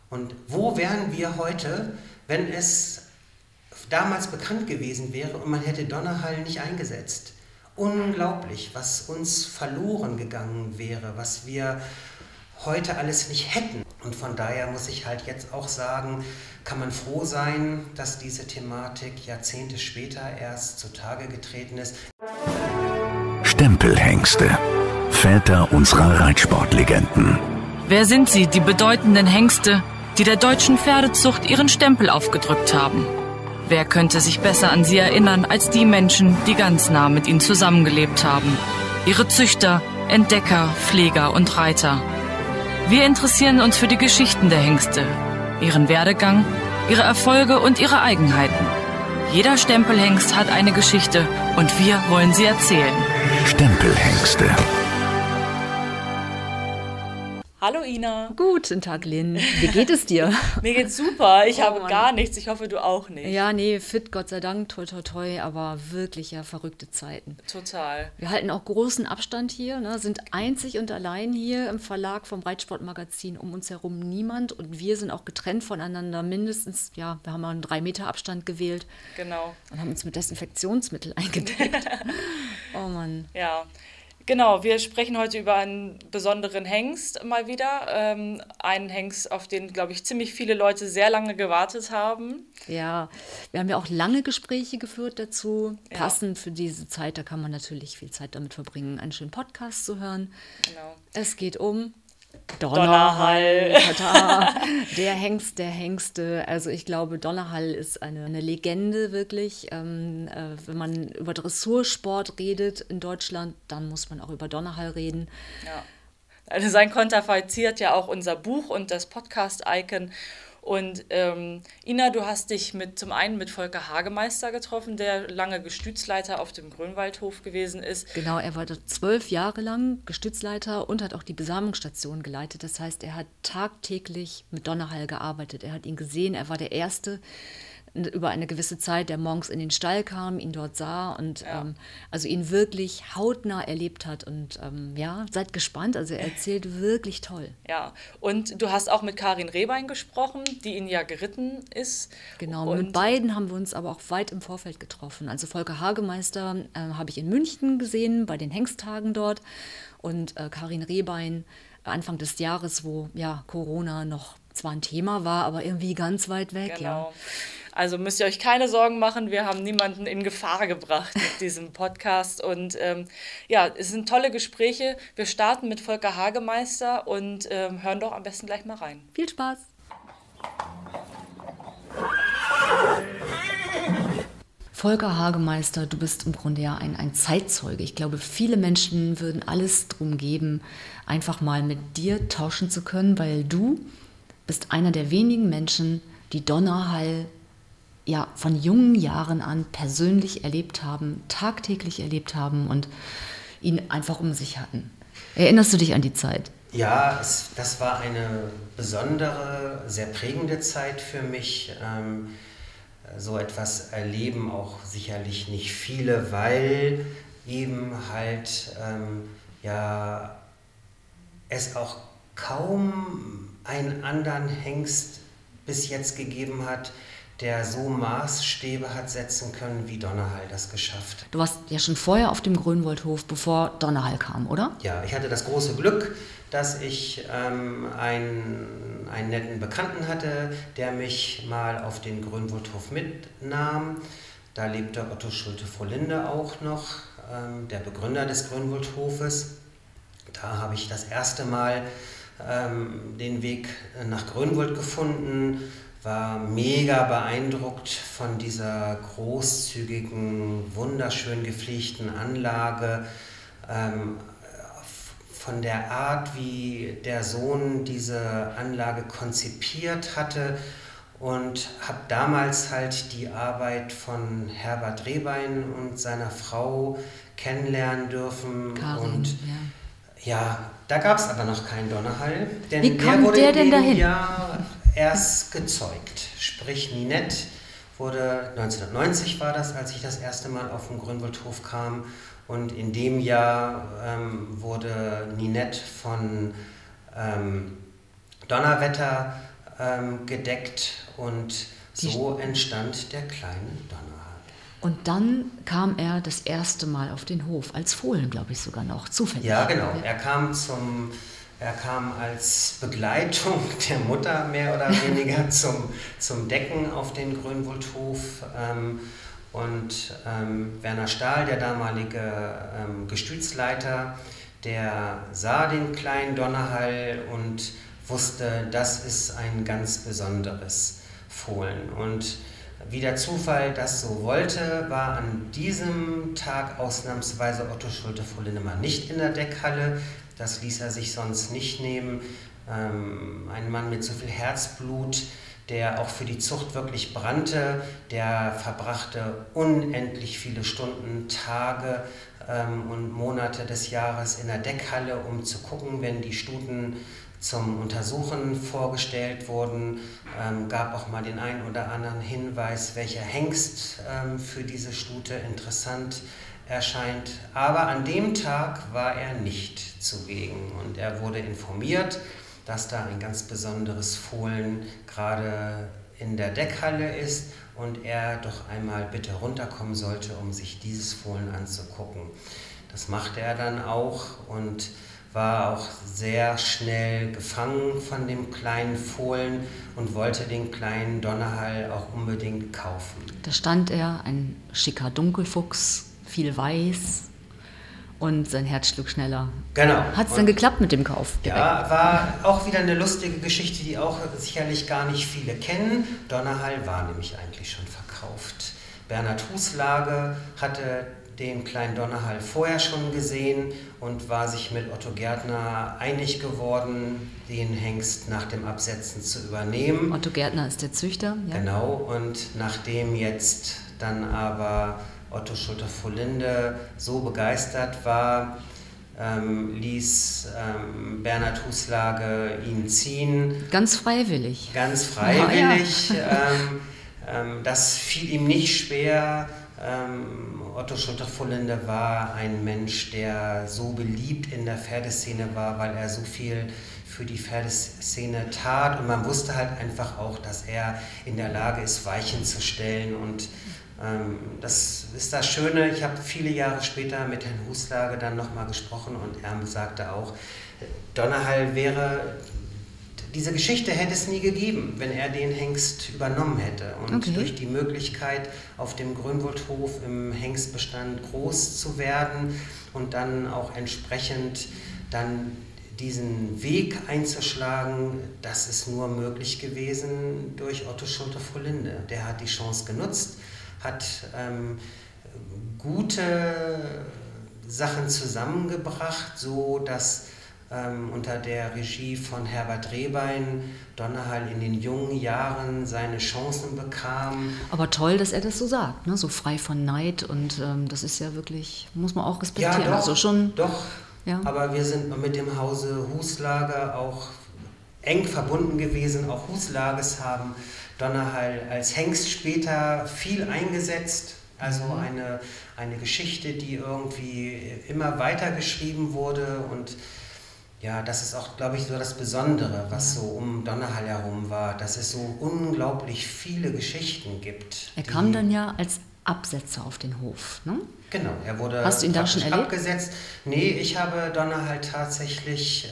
Und wo wären wir heute, wenn es damals bekannt gewesen wäre und man hätte Donnerhall nicht eingesetzt? Unglaublich, was uns verloren gegangen wäre, was wir heute alles nicht hätten. Und von daher muss ich halt jetzt auch sagen, kann man froh sein, dass diese Thematik Jahrzehnte später erst zutage getreten ist. Stempelhengste, Väter unserer Reitsportlegenden. Wer sind sie, die bedeutenden Hengste, die der deutschen Pferdezucht ihren Stempel aufgedrückt haben? Wer könnte sich besser an sie erinnern als die Menschen, die ganz nah mit ihnen zusammengelebt haben? Ihre Züchter, Entdecker, Pfleger und Reiter. Wir interessieren uns für die Geschichten der Hengste, ihren Werdegang, ihre Erfolge und ihre Eigenheiten. Jeder Stempelhengst hat eine Geschichte und wir wollen sie erzählen. Stempelhengste. Hallo Ina. Guten Tag, Lynn. Wie geht es dir? Mir geht's super. Ich habe gar nichts. Ich hoffe, du auch nicht. Ja, nee, fit, Gott sei Dank, toi, toi, toi, aber wirklich ja verrückte Zeiten. Total. Wir halten auch großen Abstand hier, ne, sind einzig und allein hier im Verlag vom Reitsportmagazin, um uns herum niemand und wir sind auch getrennt voneinander, mindestens, ja, wir haben einen 3 Meter Abstand gewählt. Genau. Und haben uns mit Desinfektionsmittel eingedeckt. Oh Mann. Ja. Genau, wir sprechen heute über einen besonderen Hengst mal wieder. Einen Hengst, auf den, glaube ich, ziemlich viele Leute sehr lange gewartet haben. Ja, wir haben ja auch lange Gespräche geführt dazu. Ja. Passend für diese Zeit, da kann man natürlich viel Zeit damit verbringen, einen schönen Podcast zu hören. Genau. Es geht um Donnerhall. Tata, der Hengst der Hengste. Also ich glaube, Donnerhall ist eine Legende wirklich. Wenn man über Dressursport redet in Deutschland, dann muss man auch über Donnerhall reden. Ja. Also sein Konterfei ziert ja auch unser Buch und das Podcast-Icon. Und Ina, du hast dich zum einen mit Volker Hagemeister getroffen, der lange Gestützleiter auf dem Grünwaldhof gewesen ist. Genau, er war dort 12 Jahre lang Gestützleiter und hat auch die Besamungsstation geleitet. Das heißt, er hat tagtäglich mit Donnerhall gearbeitet. Er hat ihn gesehen, er war der Erste über eine gewisse Zeit, der morgens in den Stall kam, ihn dort sah und also ihn wirklich hautnah erlebt hat. Und ja, seid gespannt, also er erzählt wirklich toll. Ja, und du hast auch mit Karin Rehbein gesprochen, die ihn ja geritten ist. Genau, mit beiden haben wir uns aber auch weit im Vorfeld getroffen. Also Volker Hagemeister habe ich in München gesehen, bei den Hengsttagen dort und Karin Rehbein Anfang des Jahres, wo ja Corona noch zwar ein Thema war, aber irgendwie ganz weit weg. Genau. Ja. Also müsst ihr euch keine Sorgen machen, wir haben niemanden in Gefahr gebracht mit diesem Podcast. Und ja, es sind tolle Gespräche. Wir starten mit Volker Hagemeister und hören doch am besten gleich mal rein. Viel Spaß! Volker Hagemeister, du bist im Grunde ja ein Zeitzeuge. Ich glaube, viele Menschen würden alles drum geben, einfach mal mit dir tauschen zu können, weil du bist einer der wenigen Menschen, die Donnerhall ja von jungen Jahren an persönlich erlebt haben, tagtäglich erlebt haben und ihn einfach um sich hatten. Erinnerst du dich an die Zeit? Ja, das war eine besondere, sehr prägende Zeit für mich. So etwas erleben auch sicherlich nicht viele, weil eben halt ja es auch kaum einen anderen Hengst bis jetzt gegeben hat, der so Maßstäbe hat setzen können, wie Donnerhall das geschafft. Du warst ja schon vorher auf dem Grünwaldhof, bevor Donnerhall kam, oder? Ja, ich hatte das große Glück, dass ich einen netten Bekannten hatte, der mich mal auf den Grünwaldhof mitnahm. Da lebte Otto Schulte-Frohlinde auch noch, der Begründer des Grünwaldhofes. Da habe ich das erste Mal den Weg nach Grünwald gefunden, war mega beeindruckt von dieser großzügigen, wunderschön gepflegten Anlage, von der Art, wie der Sohn diese Anlage konzipiert hatte und habe damals halt die Arbeit von Herbert Rehbein und seiner Frau kennenlernen dürfen. Karin, und ja, da gab es aber noch keinen Donnerhall, denn wie kam der wurde der denn in dem dahin? Jahr erst gezeugt. Sprich, Ninette wurde 1990 war das, als ich das erste Mal auf den Grünwaldhof kam Und in dem Jahr wurde Ninette von Donnerwetter gedeckt und so entstand der kleine Donnerhall. Und dann kam er das erste Mal auf den Hof, als Fohlen, glaube ich sogar noch, zufällig. Ja, genau. Er kam als Begleitung der Mutter mehr oder weniger zum Decken auf den Grünwuldhof. Und Werner Stahl, der damalige Gestütsleiter, der sah den kleinen Donnerhall und wusste, das ist ein ganz besonderes Fohlen. Und wie der Zufall das so wollte, war an diesem Tag ausnahmsweise Otto Schulte-Vorlinde mal nicht in der Deckhalle. Das ließ er sich sonst nicht nehmen. Ein Mann mit so viel Herzblut, der auch für die Zucht wirklich brannte, der verbrachte unendlich viele Stunden, Tage und Monate des Jahres in der Deckhalle, um zu gucken, wenn die Stuten zum Untersuchen vorgestellt wurden, gab auch mal den einen oder anderen Hinweis, welcher Hengst für diese Stute interessant erscheint. Aber an dem Tag war er nicht zugegen und er wurde informiert, dass da ein ganz besonderes Fohlen gerade in der Deckhalle ist und er doch einmal bitte runterkommen sollte, um sich dieses Fohlen anzugucken. Das machte er dann auch und war auch sehr schnell gefangen von dem kleinen Fohlen und wollte den kleinen Donnerhall auch unbedingt kaufen. Da stand er, ein schicker Dunkelfuchs, viel weiß und sein Herz schlug schneller. Genau. Hat es dann geklappt mit dem Kauf? Ja, war auch wieder eine lustige Geschichte, die auch sicherlich gar nicht viele kennen. Donnerhall war nämlich eigentlich schon verkauft. Bernhard Huslage hatte den kleinen Donnerhall vorher schon gesehen und war sich mit Otto Gärtner einig geworden, den Hengst nach dem Absetzen zu übernehmen. Otto Gärtner ist der Züchter. Ja. Genau, und nachdem jetzt dann aber Otto Schulte-Vorlinde so begeistert war, ließ Bernhard Huslage ihn ziehen. Ganz freiwillig. Ganz freiwillig. Das fiel ihm nicht schwer. Otto Schulte-Vorlinde war ein Mensch, der so beliebt in der Pferdeszene war, weil er so viel für die Pferdeszene tat und man wusste halt einfach auch, dass er in der Lage ist, Weichen zu stellen und das ist das Schöne. Ich habe viele Jahre später mit Herrn Huslage dann nochmal gesprochen und er sagte auch, Donnerhall diese Geschichte hätte es nie gegeben, wenn er den Hengst übernommen hätte. Und durch die Möglichkeit, auf dem Grünwuldhof im Hengstbestand groß zu werden und dann auch entsprechend dann diesen Weg einzuschlagen, das ist nur möglich gewesen durch Otto Schulte-Vorlinde. Der hat die Chance genutzt, hat gute Sachen zusammengebracht, so dass unter der Regie von Herbert Rehbein Donnerhall in den jungen Jahren seine Chancen bekam. Aber toll, dass er das so sagt, ne? So frei von Neid und das ist ja wirklich, muss man auch respektieren. Ja, doch, also schon, doch. Ja. Aber wir sind mit dem Hause Huslage auch eng verbunden gewesen. Auch Huslages haben Donnerhall als Hengst später viel eingesetzt. Also eine Geschichte, die irgendwie immer weiter geschrieben wurde und ja, das ist auch, glaube ich, so das Besondere, was so um Donnerhall herum war, dass es so unglaublich viele Geschichten gibt. Er kam dann ja als Absetzer auf den Hof, ne? Genau, er wurde Hast du ihn da schon erlebt? abgesetzt. Nee, ich habe Donnerhall tatsächlich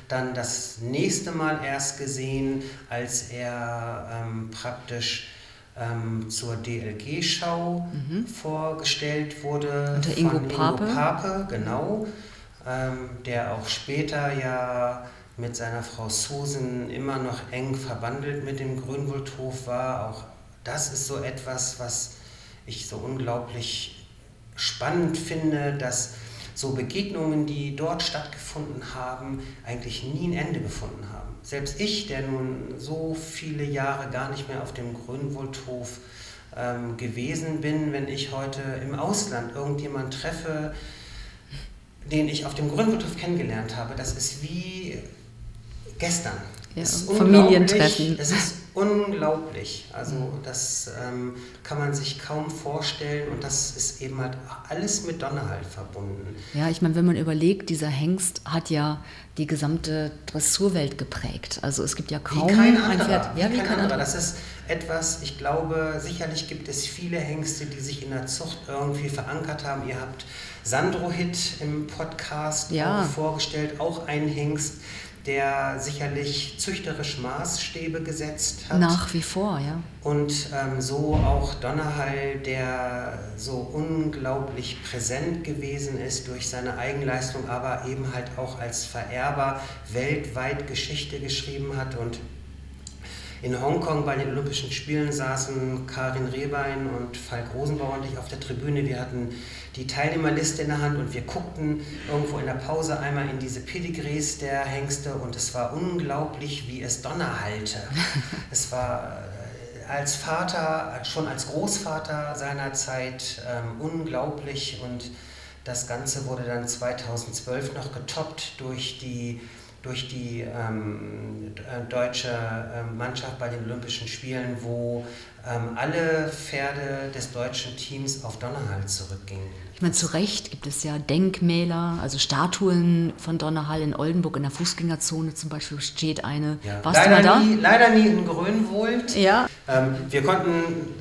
dann das nächste Mal erst gesehen, als er praktisch zur DLG-Schau vorgestellt wurde. Unter Ingo Pape. Pape, genau. Der auch später ja mit seiner Frau Susan immer noch eng verbandelt mit dem Grünwuldhof war. Auch das ist so etwas, was ich so unglaublich spannend finde, dass so Begegnungen, die dort stattgefunden haben, eigentlich nie ein Ende gefunden haben. Selbst ich, der nun so viele Jahre gar nicht mehr auf dem Grünwuldhof gewesen bin, wenn ich heute im Ausland irgendjemanden treffe, den ich auf dem Grünwuldhof kennengelernt habe, das ist wie gestern. Ja, es ist Familientreffen. Es ist unglaublich. Also das kann man sich kaum vorstellen und das ist eben halt alles mit Donnerhall verbunden. Ja, ich meine, wenn man überlegt, dieser Hengst hat ja die gesamte Dressurwelt geprägt. Also es gibt ja kaum ein Pferd. Ja, wie kein anderer. Das ist etwas, ich glaube, sicherlich gibt es viele Hengste, die sich in der Zucht irgendwie verankert haben. Ihr habt Sandro Hitt im Podcast vorgestellt, auch ein Hengst, der sicherlich züchterisch Maßstäbe gesetzt hat. Nach wie vor, ja. Und so auch Donnerhall, der so unglaublich präsent gewesen ist durch seine Eigenleistung, aber eben halt auch als Vererber weltweit Geschichte geschrieben hat. Und in Hongkong bei den Olympischen Spielen saßen Karin Rehbein und Falk Rosenbauer und ich auf der Tribüne. Wir hatten die Teilnehmerliste in der Hand und wir guckten irgendwo in der Pause einmal in diese Pedigrees der Hengste und es war unglaublich, wie es Donnerhallte. Es war als Vater, schon als Großvater seiner Zeit unglaublich und das Ganze wurde dann 2012 noch getoppt durch die deutsche Mannschaft bei den Olympischen Spielen, wo alle Pferde des deutschen Teams auf Donnerhall zurückgingen. Ich meine, zu Recht gibt es ja Denkmäler, also Statuen von Donnerhall in Oldenburg in der Fußgängerzone zum Beispiel steht eine. Ja. Warst du mal da? Leider nie in Grönwohlt. Ja. Wir konnten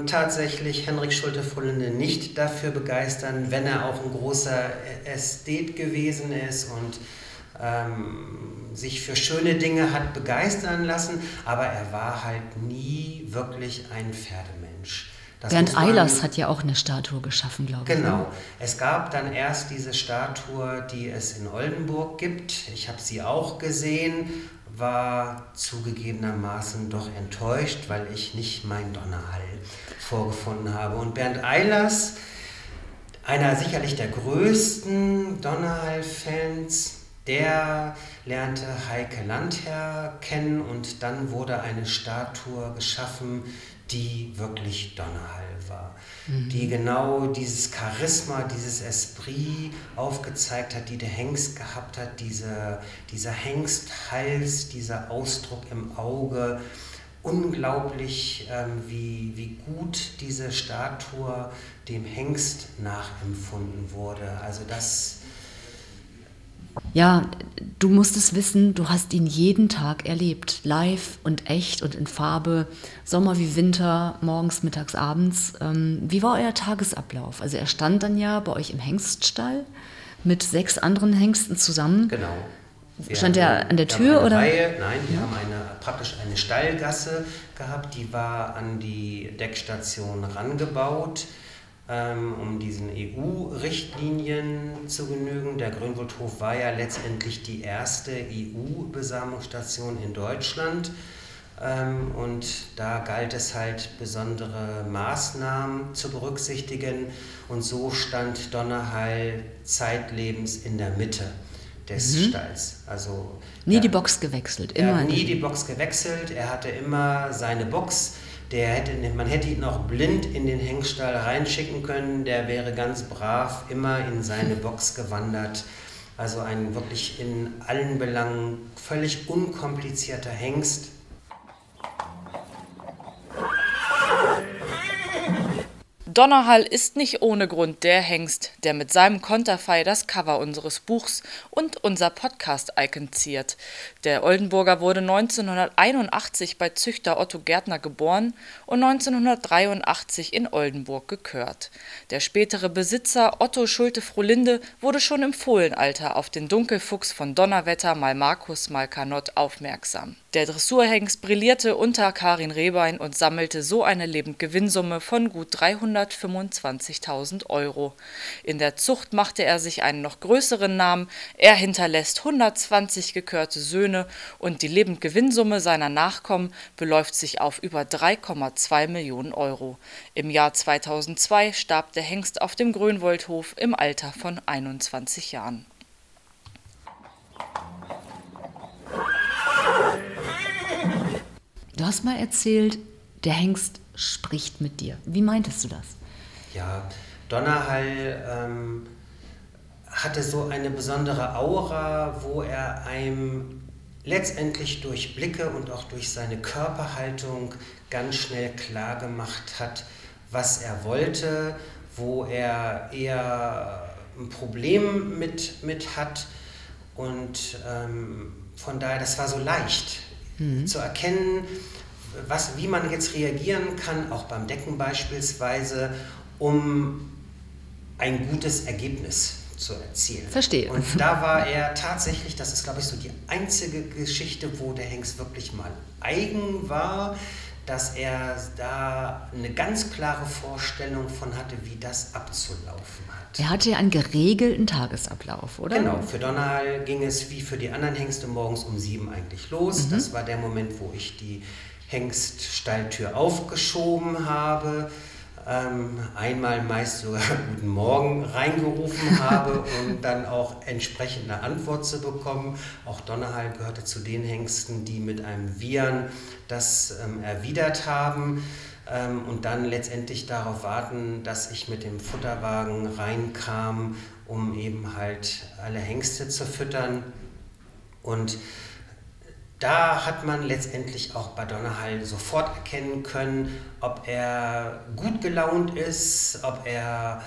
tatsächlich Henrik Schulte-Frohlinde nicht dafür begeistern, wenn er auch ein großer Ästhet gewesen ist und sich für schöne Dinge hat begeistern lassen, aber er war halt nie wirklich ein Pferdemensch. Bernd Eilers hat ja auch eine Statue geschaffen, glaube ich. Genau. Es gab dann erst diese Statue, die es in Oldenburg gibt. Ich habe sie auch gesehen, war zugegebenermaßen doch enttäuscht, weil ich nicht mein Donnerhall vorgefunden habe. Und Bernd Eilers, einer sicherlich der größten Donnerhall-Fans, der lernte Heike Landherr kennen und dann wurde eine Statue geschaffen, die wirklich Donnerhall war. Die genau dieses Charisma, dieses Esprit aufgezeigt hat, die der Hengst gehabt hat, dieser Hengsthals, dieser Ausdruck im Auge. Unglaublich, wie gut diese Statue dem Hengst nachempfunden wurde. Also das... Ja, du musst es wissen, du hast ihn jeden Tag erlebt, live und echt und in Farbe, Sommer wie Winter, morgens, mittags, abends. Wie war euer Tagesablauf? Also er stand dann ja bei euch im Hengststall mit 6 anderen Hengsten zusammen. Genau. Stand er an der Tür oder? Nein, wir haben praktisch eine Stallgasse gehabt, die war an die Deckstation rangebaut, um diesen EU-Richtlinien zu genügen. Der Grönwoldhof war ja letztendlich die erste EU-Besamungsstation in Deutschland. Und da galt es halt, besondere Maßnahmen zu berücksichtigen. Und so stand Donnerhall zeitlebens in der Mitte des Stalls. Also nie die Box gewechselt, immer. Er hat nie die Box gewechselt, er hatte immer seine Box. Man hätte ihn auch blind in den Hengststall reinschicken können, der wäre ganz brav immer in seine Box gewandert. Also ein wirklich in allen Belangen völlig unkomplizierter Hengst. Donnerhall ist nicht ohne Grund der Hengst, der mit seinem Konterfei das Cover unseres Buchs und unser Podcast-Icon ziert. Der Oldenburger wurde 1981 bei Züchter Otto Gärtner geboren und 1983 in Oldenburg gekürt. Der spätere Besitzer Otto Schulte-Frohlinde wurde schon im Fohlenalter auf den Dunkelfuchs von Donnerwetter mal Markus mal Kanott aufmerksam. Der Dressurhengst brillierte unter Karin Rehbein und sammelte so eine Lebendgewinnsumme von gut 325.000 €. In der Zucht machte er sich einen noch größeren Namen. Er hinterlässt 120 gekörte Söhne und die Lebendgewinnsumme seiner Nachkommen beläuft sich auf über 3,2 Millionen €. Im Jahr 2002 starb der Hengst auf dem Grönwoldhof im Alter von 21 Jahren. Du hast mal erzählt, der Hengst spricht mit dir. Wie meintest du das? Ja, Donnerhall hatte so eine besondere Aura, wo er einem letztendlich durch Blicke und auch durch seine Körperhaltung ganz schnell klar gemacht hat, was er wollte, wo er eher ein Problem mit hat. Und von daher, das war so leicht zu erkennen, wie man jetzt reagieren kann, auch beim Decken beispielsweise, um ein gutes Ergebnis zu erzielen. Verstehe. Und da war er tatsächlich, das ist glaube ich so die einzige Geschichte, wo der Hengst wirklich mal eigen war, dass er da eine ganz klare Vorstellung von hatte, wie das abzulaufen hat. Er hatte ja einen geregelten Tagesablauf, oder? Genau, für Donnerhall ging es wie für die anderen Hengste morgens um 7 eigentlich los. Das war der Moment, wo ich die Hengststalltür aufgeschoben habe, einmal meist sogar Guten Morgen reingerufen habe, um dann auch entsprechend eine Antwort zu bekommen. Auch Donnerhall gehörte zu den Hengsten, die mit einem Wiehern das erwidert haben und dann letztendlich darauf warten, dass ich mit dem Futterwagen reinkam, um eben halt alle Hengste zu füttern. Und da hat man letztendlich auch bei Donnerhall sofort erkennen können, ob er gut gelaunt ist, ob er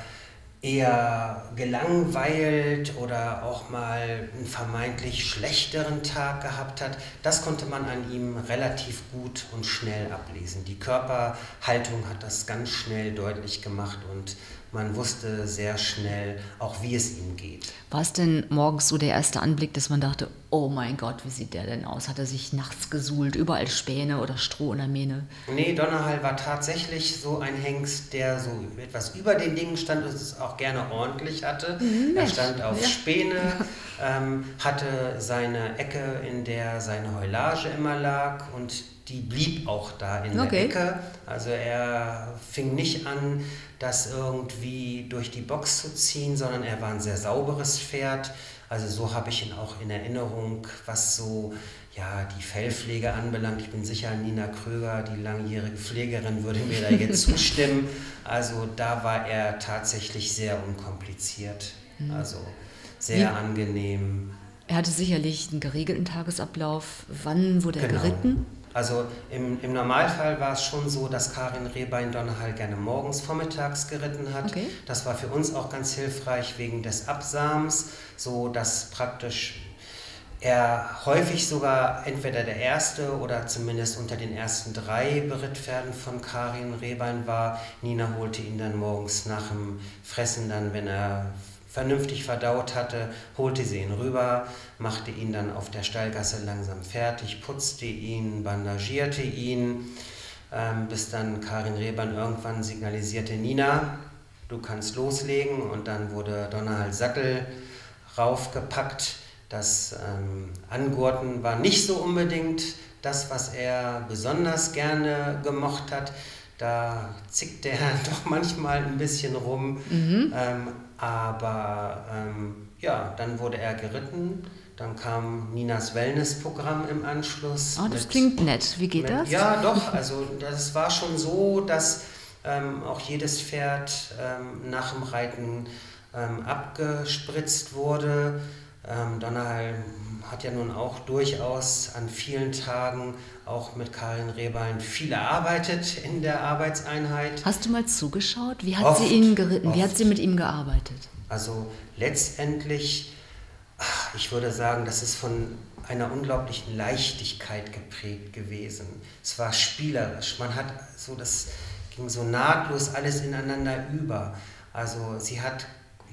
eher gelangweilt oder auch mal einen vermeintlich schlechteren Tag gehabt hat. Das konnte man an ihm relativ gut und schnell ablesen. Die Körperhaltung hat das ganz schnell deutlich gemacht und man wusste sehr schnell auch, wie es ihm geht. War es denn morgens so der erste Anblick, dass man dachte, oh mein Gott, wie sieht der denn aus? Hat er sich nachts gesuhlt, überall Späne oder Stroh in der Mähne? Nee, Donnerhall war tatsächlich so ein Hengst, der so etwas über den Dingen stand und es auch gerne ordentlich hatte. Er stand auf Späne, hatte seine Ecke, in der seine Heulage immer lag und die blieb auch da in der Ecke. Also er fing nicht an, das irgendwie durch die Box zu ziehen, sondern er war ein sehr sauberes Pferd. Also so habe ich ihn auch in Erinnerung, was so die Fellpflege anbelangt. Ich bin sicher, Nina Kröger, die langjährige Pflegerin, würde mir da jetzt zustimmen. Also da war er tatsächlich sehr unkompliziert, also sehr angenehm. Er hatte sicherlich einen geregelten Tagesablauf. Wann wurde er geritten? Also im Normalfall war es schon so, dass Karin Rehbein Donnerhall gerne morgens, vormittags geritten hat. Das war für uns auch ganz hilfreich wegen des Absams, so dass praktisch er häufig sogar entweder der erste oder zumindest unter den ersten 3 Berittpferden von Karin Rehbein war. Nina holte ihn dann morgens nach dem Fressen dann, wenn er vernünftig verdaut hatte, holte sie ihn rüber, machte ihn dann auf der Stallgasse langsam fertig, putzte ihn, bandagierte ihn, bis dann Karin Rehbein irgendwann signalisierte, Nina, du kannst loslegen, und dann wurde Donnerhall Sattel raufgepackt. Das Angurten war nicht so unbedingt das, was er besonders gerne gemocht hat. Da zickte er doch manchmal ein bisschen rum. Aber dann wurde er geritten. Dann kam Ninas Wellnessprogramm im Anschluss. Oh, das klingt nett. Wie geht das? Ja, doch. Also das war schon so, dass auch jedes Pferd nach dem Reiten abgespritzt wurde. Donnerhall hat ja nun auch durchaus an vielen Tagen auch mit Karin Rehbein viel erarbeitet in der Arbeitseinheit. Hast du mal zugeschaut? Wie hat sie ihn geritten? Wie hat sie mit ihm gearbeitet? Also letztendlich, ich würde sagen, das ist von einer unglaublichen Leichtigkeit geprägt gewesen. Es war spielerisch. Man hat so, das ging so nahtlos alles ineinander über. Also sie hat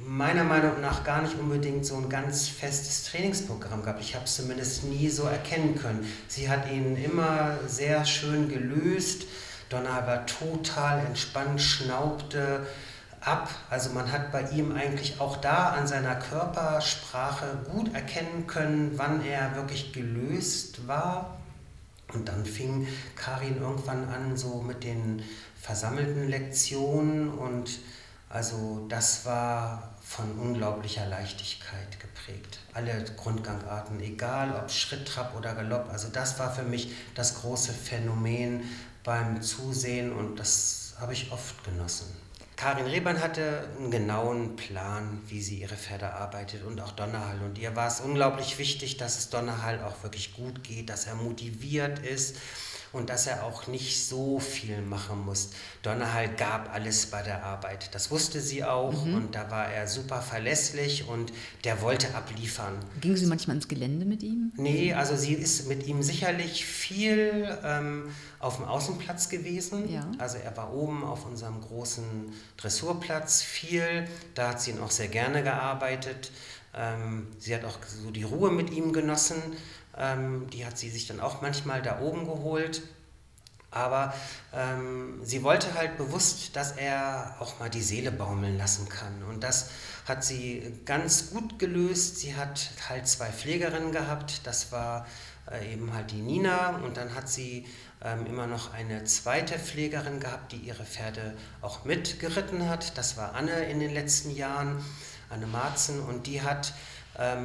meiner Meinung nach gar nicht unbedingt so ein ganz festes Trainingsprogramm gehabt. Ich habe es zumindest nie so erkennen können. Sie hat ihn immer sehr schön gelöst. Donnerhall war total entspannt, schnaubte ab. Also man hat bei ihm eigentlich auch da an seiner Körpersprache gut erkennen können, wann er wirklich gelöst war. Und dann fing Karin irgendwann an, so mit den versammelten Lektionen, und also das war von unglaublicher Leichtigkeit geprägt. Alle Grundgangarten, egal ob Schritt, Trab oder Galopp, also das war für mich das große Phänomen beim Zusehen, und das habe ich oft genossen. Karin Rehbein hatte einen genauen Plan, wie sie ihre Pferde arbeitet und auch Donnerhall. Und ihr war es unglaublich wichtig, dass es Donnerhall auch wirklich gut geht, dass er motiviert ist und dass er auch nicht so viel machen muss. Donnerhall gab alles bei der Arbeit. Das wusste sie auch und da war er super verlässlich und der wollte abliefern. Ging sie manchmal ins Gelände mit ihm? Nee, also sie ist mit ihm sicherlich viel auf dem Außenplatz gewesen. Ja. Also er war oben auf unserem großen Dressurplatz viel. Da hat sie ihn auch sehr gerne gearbeitet. Sie hat auch so die Ruhe mit ihm genossen. Die hat sie sich dann auch manchmal da oben geholt. Aber sie wollte halt bewusst, dass er auch mal die Seele baumeln lassen kann. Und das hat sie ganz gut gelöst. Sie hat halt 2 Pflegerinnen gehabt. Das war eben halt die Nina. Und dann hat sie immer noch eine zweite Pflegerin gehabt, die ihre Pferde auch mitgeritten hat. Das war Anne in den letzten Jahren, Anne Marzen. Und die hat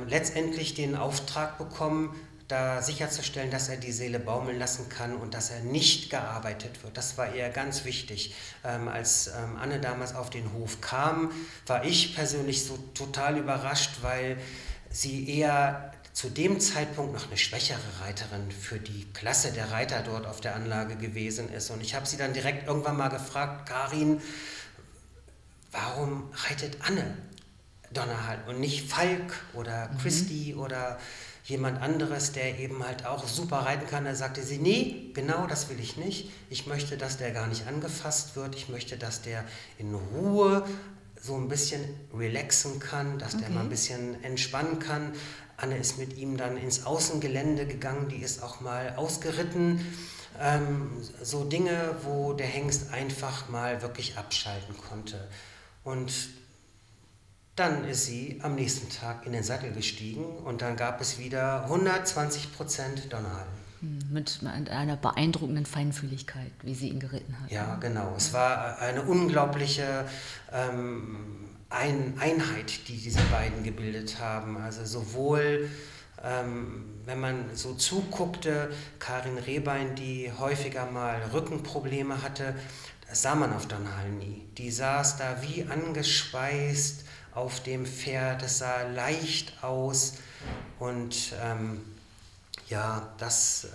letztendlich den Auftrag bekommen, da sicherzustellen, dass er die Seele baumeln lassen kann und dass er nicht gearbeitet wird. Das war ihr ganz wichtig. Als Anne damals auf den Hof kam, war ich persönlich so total überrascht, weil sie eher zu dem Zeitpunkt noch eine schwächere Reiterin für die Klasse der Reiter dort auf der Anlage gewesen ist. Und ich habe sie dann direkt irgendwann mal gefragt, Karin, warum reitet Anne Donnerhall und nicht Falk oder Christy oder jemand anderes, der eben halt auch super reiten kann? Da sagte sie, nee, genau das will ich nicht. Ich möchte, dass der gar nicht angefasst wird. Ich möchte, dass der in Ruhe so ein bisschen relaxen kann, dass der mal ein bisschen entspannen kann. Anne ist mit ihm dann ins Außengelände gegangen, die ist auch mal ausgeritten. So Dinge, wo der Hengst einfach mal wirklich abschalten konnte. Und dann ist sie am nächsten Tag in den Sattel gestiegen und dann gab es wieder 120% Donnerhall. Mit einer beeindruckenden Feinfühligkeit, wie sie ihn geritten hat. Ja, genau. Es war eine unglaubliche Einheit, die diese beiden gebildet haben. Also sowohl, wenn man so zuguckte, Karin Rehbein, die häufiger mal Rückenprobleme hatte, das sah man auf Donnerhall nie. Die saß da wie angeschweißt auf dem Pferd, es sah leicht aus und ja, das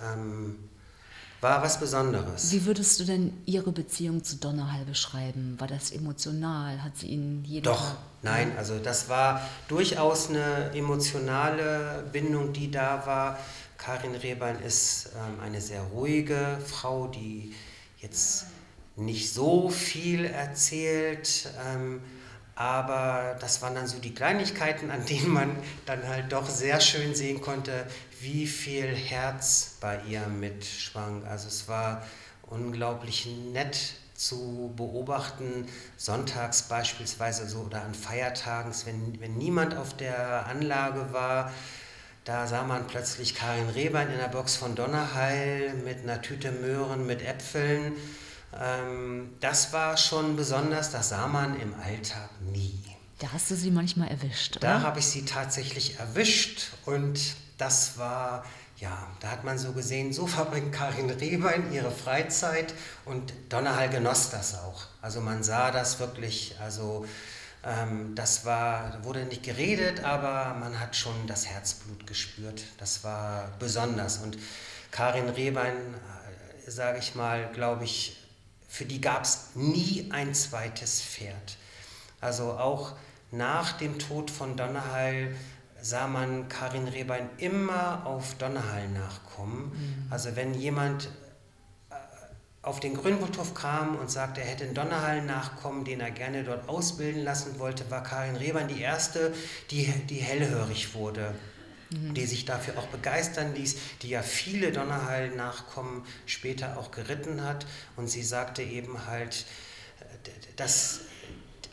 war was Besonderes. Wie würdest du denn ihre Beziehung zu Donnerhall beschreiben? War das emotional? Hat sie ihn jeden Doch, Tag? nein, also das war durchaus eine emotionale Bindung, die da war. Karin Rehbein ist eine sehr ruhige Frau, die jetzt nicht so viel erzählt, aber das waren dann so die Kleinigkeiten, an denen man dann halt doch sehr schön sehen konnte, wie viel Herz bei ihr mitschwang. Also es war unglaublich nett zu beobachten, sonntags beispielsweise so oder an Feiertagen, wenn niemand auf der Anlage war, da sah man plötzlich Karin Rehbein in der Box von Donnerhall mit einer Tüte Möhren, mit Äpfeln. Das war schon besonders, das sah man im Alltag nie. Da hast du sie manchmal erwischt, oder? Da habe ich sie tatsächlich erwischt und das war, ja, da hat man so gesehen, so verbringt Karin Rehbein ihre Freizeit und Donnerhall genoss das auch. Also man sah das wirklich, also das war, da wurde nicht geredet, aber man hat schon das Herzblut gespürt. Das war besonders und Karin Rehbein, sage ich mal, glaube ich, für die gab es nie ein zweites Pferd. Also auch nach dem Tod von Donnerhall sah man Karin Rehbein immer auf Donnerhall nachkommen. Also wenn jemand auf den Grünwaldhof kam und sagte, er hätte einen Donnerhall nachkommen, den er gerne dort ausbilden lassen wollte, war Karin Rehbein die erste, die hellhörig wurde. Die sich dafür auch begeistern ließ, die ja viele Donnerhall-Nachkommen später auch geritten hat. Und sie sagte eben halt, dass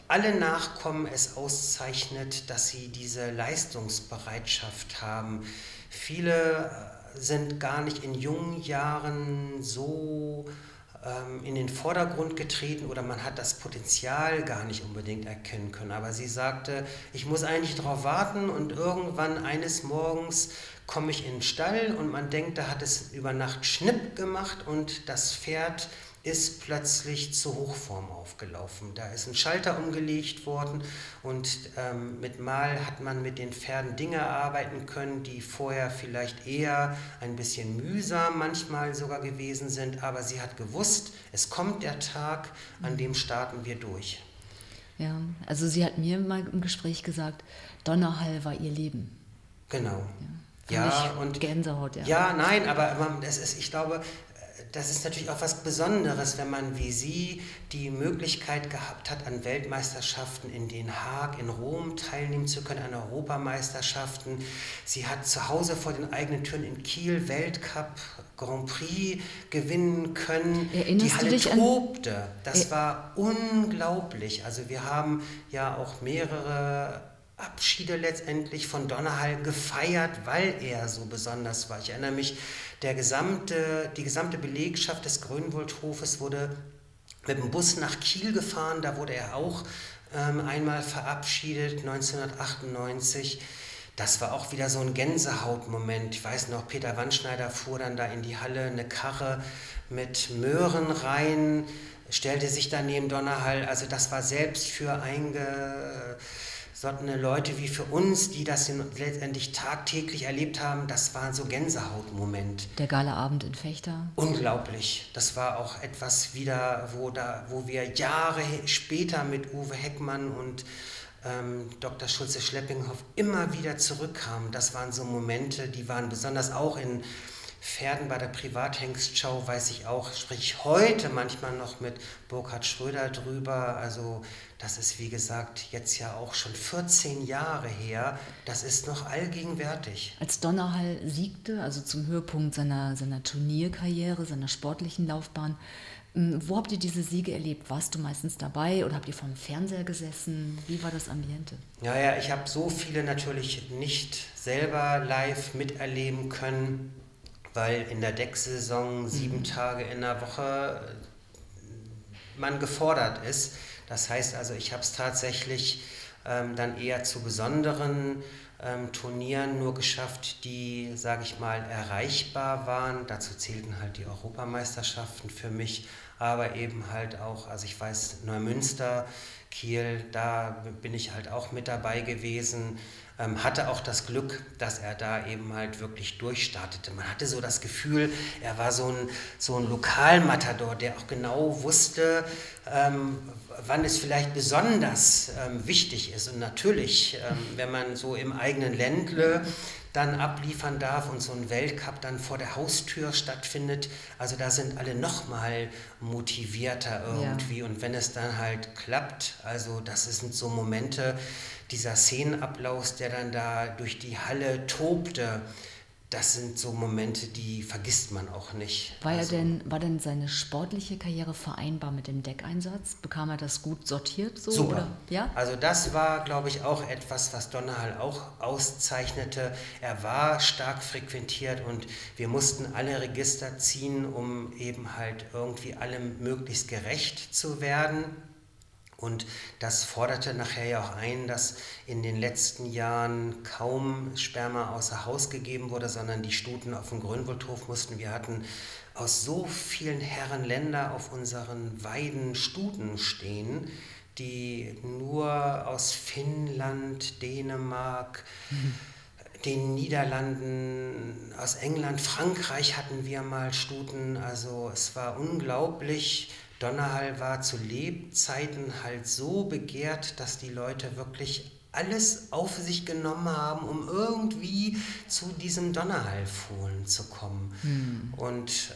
alle Nachkommen es auszeichnet, dass sie diese Leistungsbereitschaft haben. Viele sind gar nicht in jungen Jahren so in den Vordergrund getreten oder man hat das Potenzial gar nicht unbedingt erkennen können. Aber sie sagte, ich muss eigentlich darauf warten und irgendwann eines Morgens komme ich in den Stall und man denkt, da hat es über Nacht Schnipp gemacht und das Pferd ist plötzlich zur Hochform aufgelaufen. Da ist ein Schalter umgelegt worden und mit Mal hat man mit den Pferden Dinge erarbeiten können, die vorher vielleicht eher ein bisschen mühsam manchmal sogar gewesen sind, aber sie hat gewusst, es kommt der Tag, an dem starten wir durch. Ja, also sie hat mir mal im Gespräch gesagt, Donnerhall war ihr Leben. Genau. Ja, und Gänsehaut, ja. Ja, nein, aber ich glaube, das ist natürlich auch was Besonderes, wenn man wie sie die Möglichkeit gehabt hat, an Weltmeisterschaften in Den Haag, in Rom teilnehmen zu können, an Europameisterschaften. Sie hat zu Hause vor den eigenen Türen in Kiel Weltcup, Grand Prix gewinnen können. Erinnerst die Halle du dich tobte. Das war unglaublich. Also wir haben ja auch mehrere Abschiede letztendlich von Donnerhall gefeiert, weil er so besonders war. Ich erinnere mich, die gesamte Belegschaft des Grünwaldhofes wurde mit dem Bus nach Kiel gefahren, da wurde er auch einmal verabschiedet, 1998. Das war auch wieder so ein Gänsehautmoment. Ich weiß noch, Peter Wandschneider fuhr dann da in die Halle, eine Karre mit Möhren rein, stellte sich dann neben Donnerhall. Also das war selbst für eingesottene Leute wie für uns, die das letztendlich tagtäglich erlebt haben, das war so ein Gänsehautmoment. Der Galaabend in Vechta. Unglaublich. Das war auch etwas wieder, wo wir Jahre später mit Uwe Heckmann und Dr. Schulze-Schleppinghoff immer wieder zurückkamen. Das waren so Momente, die waren besonders auch in Pferden bei der Privathengstschau, weiß ich auch, spreche ich heute manchmal noch mit Burkhard Schröder drüber. Also das ist, wie gesagt, jetzt ja auch schon 14 Jahre her. Das ist noch allgegenwärtig. Als Donnerhall siegte, also zum Höhepunkt seiner Turnierkarriere, seiner sportlichen Laufbahn, wo habt ihr diese Siege erlebt? Warst du meistens dabei oder habt ihr vor dem Fernseher gesessen? Wie war das Ambiente? Ja, ich habe so viele natürlich nicht selber live miterleben können, weil in der Decksaison 7 Tage in der Woche man gefordert ist. Das heißt also, ich habe es tatsächlich dann eher zu besonderen Turnieren nur geschafft, die, sage ich mal, erreichbar waren. Dazu zählten halt die Europameisterschaften für mich, aber eben halt auch, also ich weiß, Neumünster, Kiel, da bin ich halt auch mit dabei gewesen. Hatte auch das Glück, dass er da eben halt wirklich durchstartete. Man hatte so das Gefühl, er war so ein Lokalmatador, der auch genau wusste, wann es vielleicht besonders wichtig ist. Und natürlich, wenn man so im eigenen Ländle dann abliefern darf und so ein Weltcup dann vor der Haustür stattfindet, also da sind alle nochmal motivierter irgendwie. Ja. Und wenn es dann halt klappt, also das sind so Momente, dieser Szenenapplaus, der dann da durch die Halle tobte, das sind so Momente, die vergisst man auch nicht. War denn seine sportliche Karriere vereinbar mit dem Deckeinsatz? Bekam er das gut sortiert? So, super. Oder? Ja? Also das war, glaube ich, auch etwas, was Donnerhall auch auszeichnete. Er war stark frequentiert und wir mussten alle Register ziehen, um eben halt irgendwie allem möglichst gerecht zu werden. Und das forderte nachher ja auch ein, dass in den letzten Jahren kaum Sperma außer Haus gegeben wurde, sondern die Stuten auf dem Grünwaldhof mussten. Wir hatten aus so vielen Herrenländern auf unseren Weiden Stuten stehen, die nur aus Finnland, Dänemark, den Niederlanden, aus England, Frankreich hatten wir mal Stuten. Also es war unglaublich. Donnerhall war zu Lebzeiten halt so begehrt, dass die Leute wirklich alles auf sich genommen haben, um irgendwie zu diesem Donnerhall-Fohlen zu kommen. Und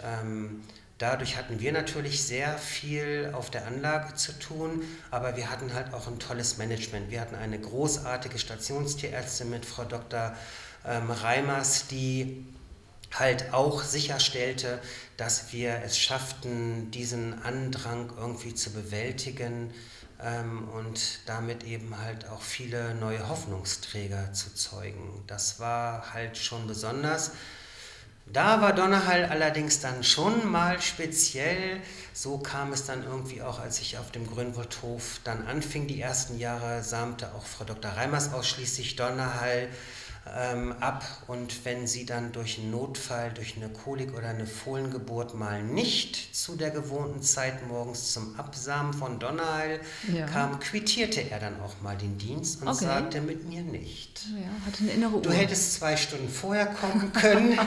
dadurch hatten wir natürlich sehr viel auf der Anlage zu tun, aber wir hatten halt auch ein tolles Management. Wir hatten eine großartige Stationstierärztin mit Frau Dr. Reimers, die halt auch sicherstellte, dass wir es schafften, diesen Andrang irgendwie zu bewältigen und damit eben halt auch viele neue Hoffnungsträger zu zeugen. Das war halt schon besonders. Da war Donnerhall allerdings dann schon mal speziell. So kam es dann irgendwie auch, als ich auf dem Grünwaldhof dann anfing. Die ersten Jahre samte auch Frau Dr. Reimers ausschließlich Donnerhall. ab, und wenn sie dann durch einen Notfall, durch eine Kolik oder eine Fohlengeburt mal nicht zu der gewohnten Zeit morgens zum Absamen von Donnerheil kam, quittierte er dann auch mal den Dienst und sagte, mit mir nicht. Ja, hatte eine innere Uhr. Du hättest 2 Stunden vorher kommen können,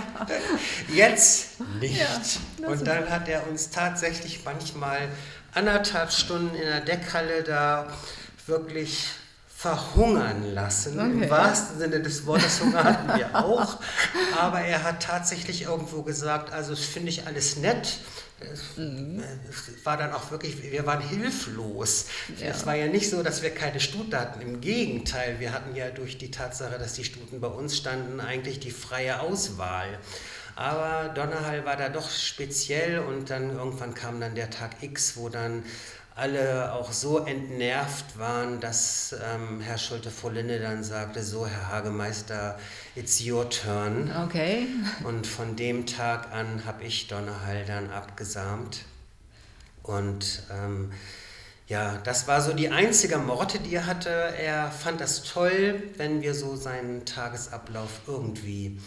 jetzt nicht. Ja, und dann hat er uns tatsächlich manchmal 1,5 Stunden in der Deckhalle da wirklich verhungern lassen. Im wahrsten Sinne des Wortes, Hunger hatten wir auch. Aber er hat tatsächlich irgendwo gesagt, also das finde ich alles nett. Es war dann auch wirklich, wir waren hilflos. Es war ja nicht so, dass wir keine Stute hatten. Im Gegenteil, wir hatten ja durch die Tatsache, dass die Stuten bei uns standen, eigentlich die freie Auswahl. Aber Donnerheil war da doch speziell, und dann irgendwann kam dann der Tag X, wo dann alle auch so entnervt waren, dass Herr Schulte-Vorlinde dann sagte, so Herr Hagemeister, it's your turn. Okay. Und von dem Tag an habe ich Donnerheil dann abgesamt. Und ja, das war so die einzige Marotte, die er hatte. Er fand das toll, wenn wir so seinen Tagesablauf irgendwie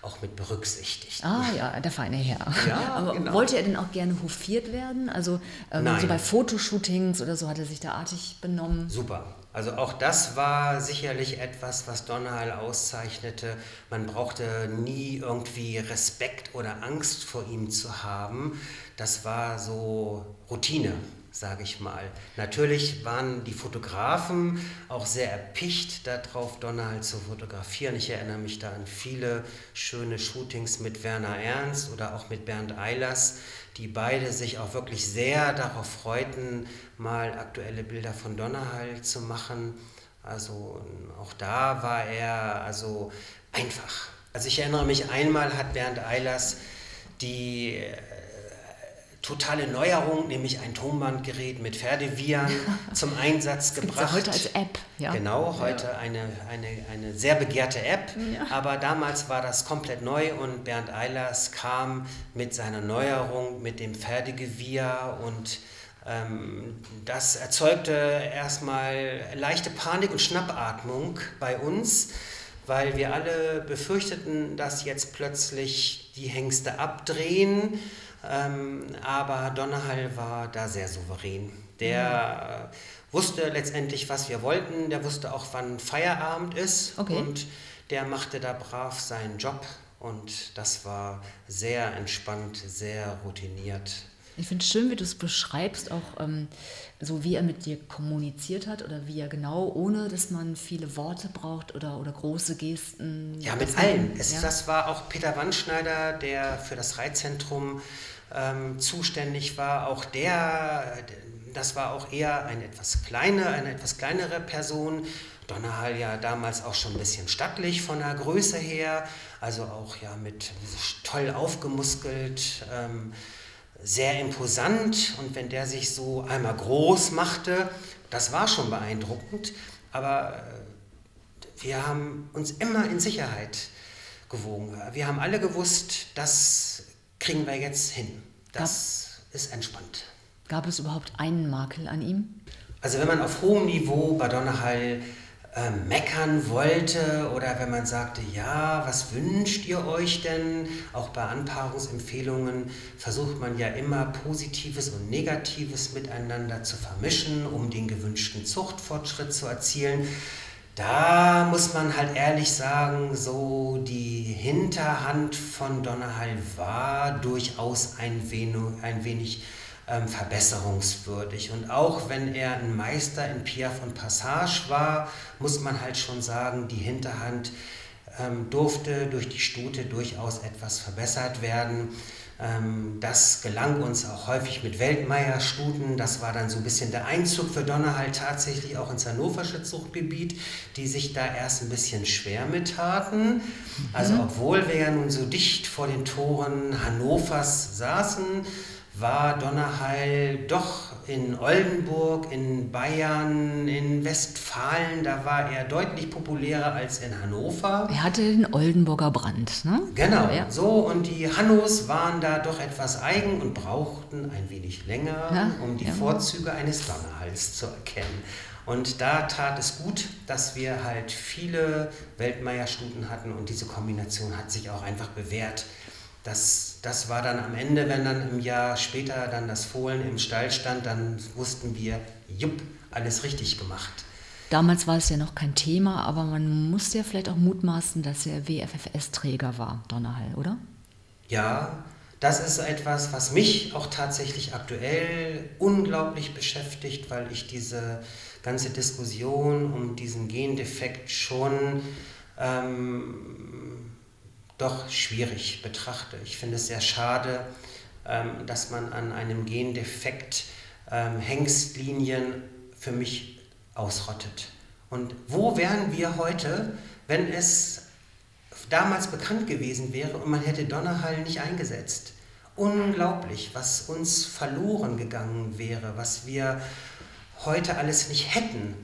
auch mit berücksichtigt. Ah ja, der feine Herr. Ja, aber genau. Wollte er denn auch gerne hofiert werden? Also so bei Fotoshootings oder so hat er sich da artig benommen? Super. Also auch das war sicherlich etwas, was Donnerheil auszeichnete. Man brauchte nie irgendwie Respekt oder Angst vor ihm zu haben. Das war so Routine, sage ich mal. Natürlich waren die Fotografen auch sehr erpicht darauf, Donnerheil zu fotografieren. Ich erinnere mich da an viele schöne Shootings mit Werner Ernst oder auch mit Bernd Eilers, die beide sich auch wirklich sehr darauf freuten, mal aktuelle Bilder von Donnerheil zu machen. Also auch da war er also einfach. Also ich erinnere mich, einmal hat Bernd Eilers die totale Neuerung, nämlich ein Tonbandgerät mit Pferdeviren zum Einsatz gebracht. Das heute als App, ja. Genau, heute eine sehr begehrte App, aber damals war das komplett neu, und Bernd Eilers kam mit seiner Neuerung, mit dem Pferdegewirr, und das erzeugte erstmal leichte Panik und Schnappatmung bei uns, weil wir alle befürchteten, dass jetzt plötzlich die Hengste abdrehen. Aber Donnerheil war da sehr souverän. Der wusste letztendlich, was wir wollten. Der wusste auch, wann Feierabend ist. Okay. Und der machte da brav seinen Job. Und das war sehr entspannt, sehr routiniert. Ich finde es schön, wie du es beschreibst, auch so wie er mit dir kommuniziert hat oder wie er genau, ohne dass man viele Worte braucht oder große Gesten. Ja, mit allen. Das war auch Peter Wandschneider, der für das Reitzentrum zuständig war. Auch das war auch eher eine etwas kleinere Person. Donnerheil ja damals auch schon ein bisschen stattlich von der Größe her, also auch ja mit toll aufgemuskelt, sehr imposant, und wenn der sich so einmal groß machte, das war schon beeindruckend, aber wir haben uns immer in Sicherheit gewogen. Wir haben alle gewusst, das kriegen wir jetzt hin, das ist entspannt. Gab es überhaupt einen Makel an ihm? Also wenn man auf hohem Niveau bei Donnerheil meckern wollte oder wenn man sagte, ja, was wünscht ihr euch denn? Auch bei Anpaarungsempfehlungen versucht man ja immer Positives und Negatives miteinander zu vermischen, um den gewünschten Zuchtfortschritt zu erzielen. Da muss man halt ehrlich sagen, so die Hinterhand von Donnerheil war durchaus ein wenig verbesserungswürdig. Und auch wenn er ein Meister in Piaffe und Passage war, muss man halt schon sagen, die Hinterhand durfte durch die Stute durchaus etwas verbessert werden. Das gelang uns auch häufig mit Weltmeier-Stuten. Das war dann so ein bisschen der Einzug für Donnerheil tatsächlich auch ins hannoversche Zuchtgebiet, die sich da erst ein bisschen schwer mit taten. Also obwohl wir ja nun so dicht vor den Toren Hannovers saßen, war Donnerheil doch in Oldenburg, in Bayern, in Westfalen, da war er deutlich populärer als in Hannover. Er hatte den Oldenburger Brand, ne? Genau, so, und die Hannos waren da doch etwas eigen und brauchten ein wenig länger, um die Vorzüge eines Donnerheils zu erkennen. Und da tat es gut, dass wir halt viele Weltmeierstuten hatten und diese Kombination hat sich auch einfach bewährt. Das war dann am Ende, wenn dann im Jahr später dann das Fohlen im Stall stand, dann wussten wir, jupp, alles richtig gemacht. Damals war es ja noch kein Thema, aber man musste ja vielleicht auch mutmaßen, dass er WFFS-Träger war, Donnerhall, oder? Ja, das ist etwas, was mich auch tatsächlich aktuell unglaublich beschäftigt, weil ich diese ganze Diskussion um diesen Gendefekt schon doch schwierig betrachte. Ich finde es sehr schade, dass man an einem Gendefekt Hengstlinien für mich ausrottet. Und wo wären wir heute, wenn es damals bekannt gewesen wäre und man hätte Donnerhall nicht eingesetzt? Unglaublich, was uns verloren gegangen wäre, was wir heute alles nicht hätten.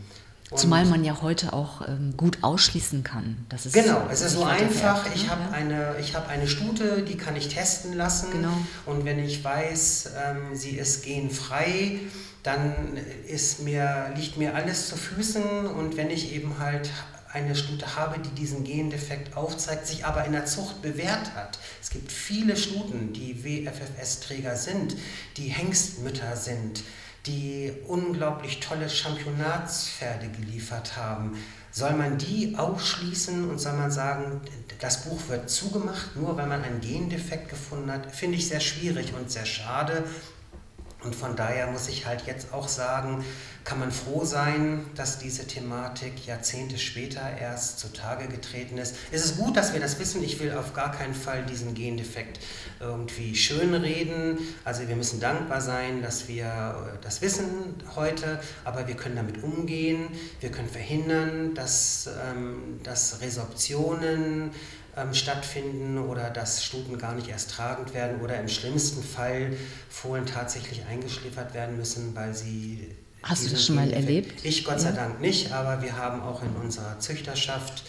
Und zumal man ja heute auch gut ausschließen kann. Das ist genau, es ist so einfach. Ich habe eine Stute, die kann ich testen lassen. Genau. Und wenn ich weiß, sie ist genfrei, dann liegt mir alles zu Füßen. Und wenn ich eben halt eine Stute habe, die diesen Gendefekt aufzeigt, sich aber in der Zucht bewährt hat. Es gibt viele Stuten, die WFFS-Träger sind, die Hengstmütter sind, die unglaublich tolle Championatspferde geliefert haben. Soll man die ausschließen und soll man sagen, das Buch wird zugemacht, nur weil man einen Gendefekt gefunden hat? Finde ich sehr schwierig und sehr schade. Und von daher muss ich halt jetzt auch sagen, kann man froh sein, dass diese Thematik Jahrzehnte später erst zutage getreten ist. Es ist gut, dass wir das wissen. Ich will auf gar keinen Fall diesen Gendefekt irgendwie schönreden. Also wir müssen dankbar sein, dass wir das wissen heute, aber wir können damit umgehen. Wir können verhindern, dass Resorptionen stattfinden oder dass Stuten gar nicht erst tragend werden oder im schlimmsten Fall Fohlen tatsächlich eingeschläfert werden müssen, weil sie... Hast du das schon mal erlebt? Ich Gott sei Dank nicht, aber wir haben auch in unserer Züchterschaft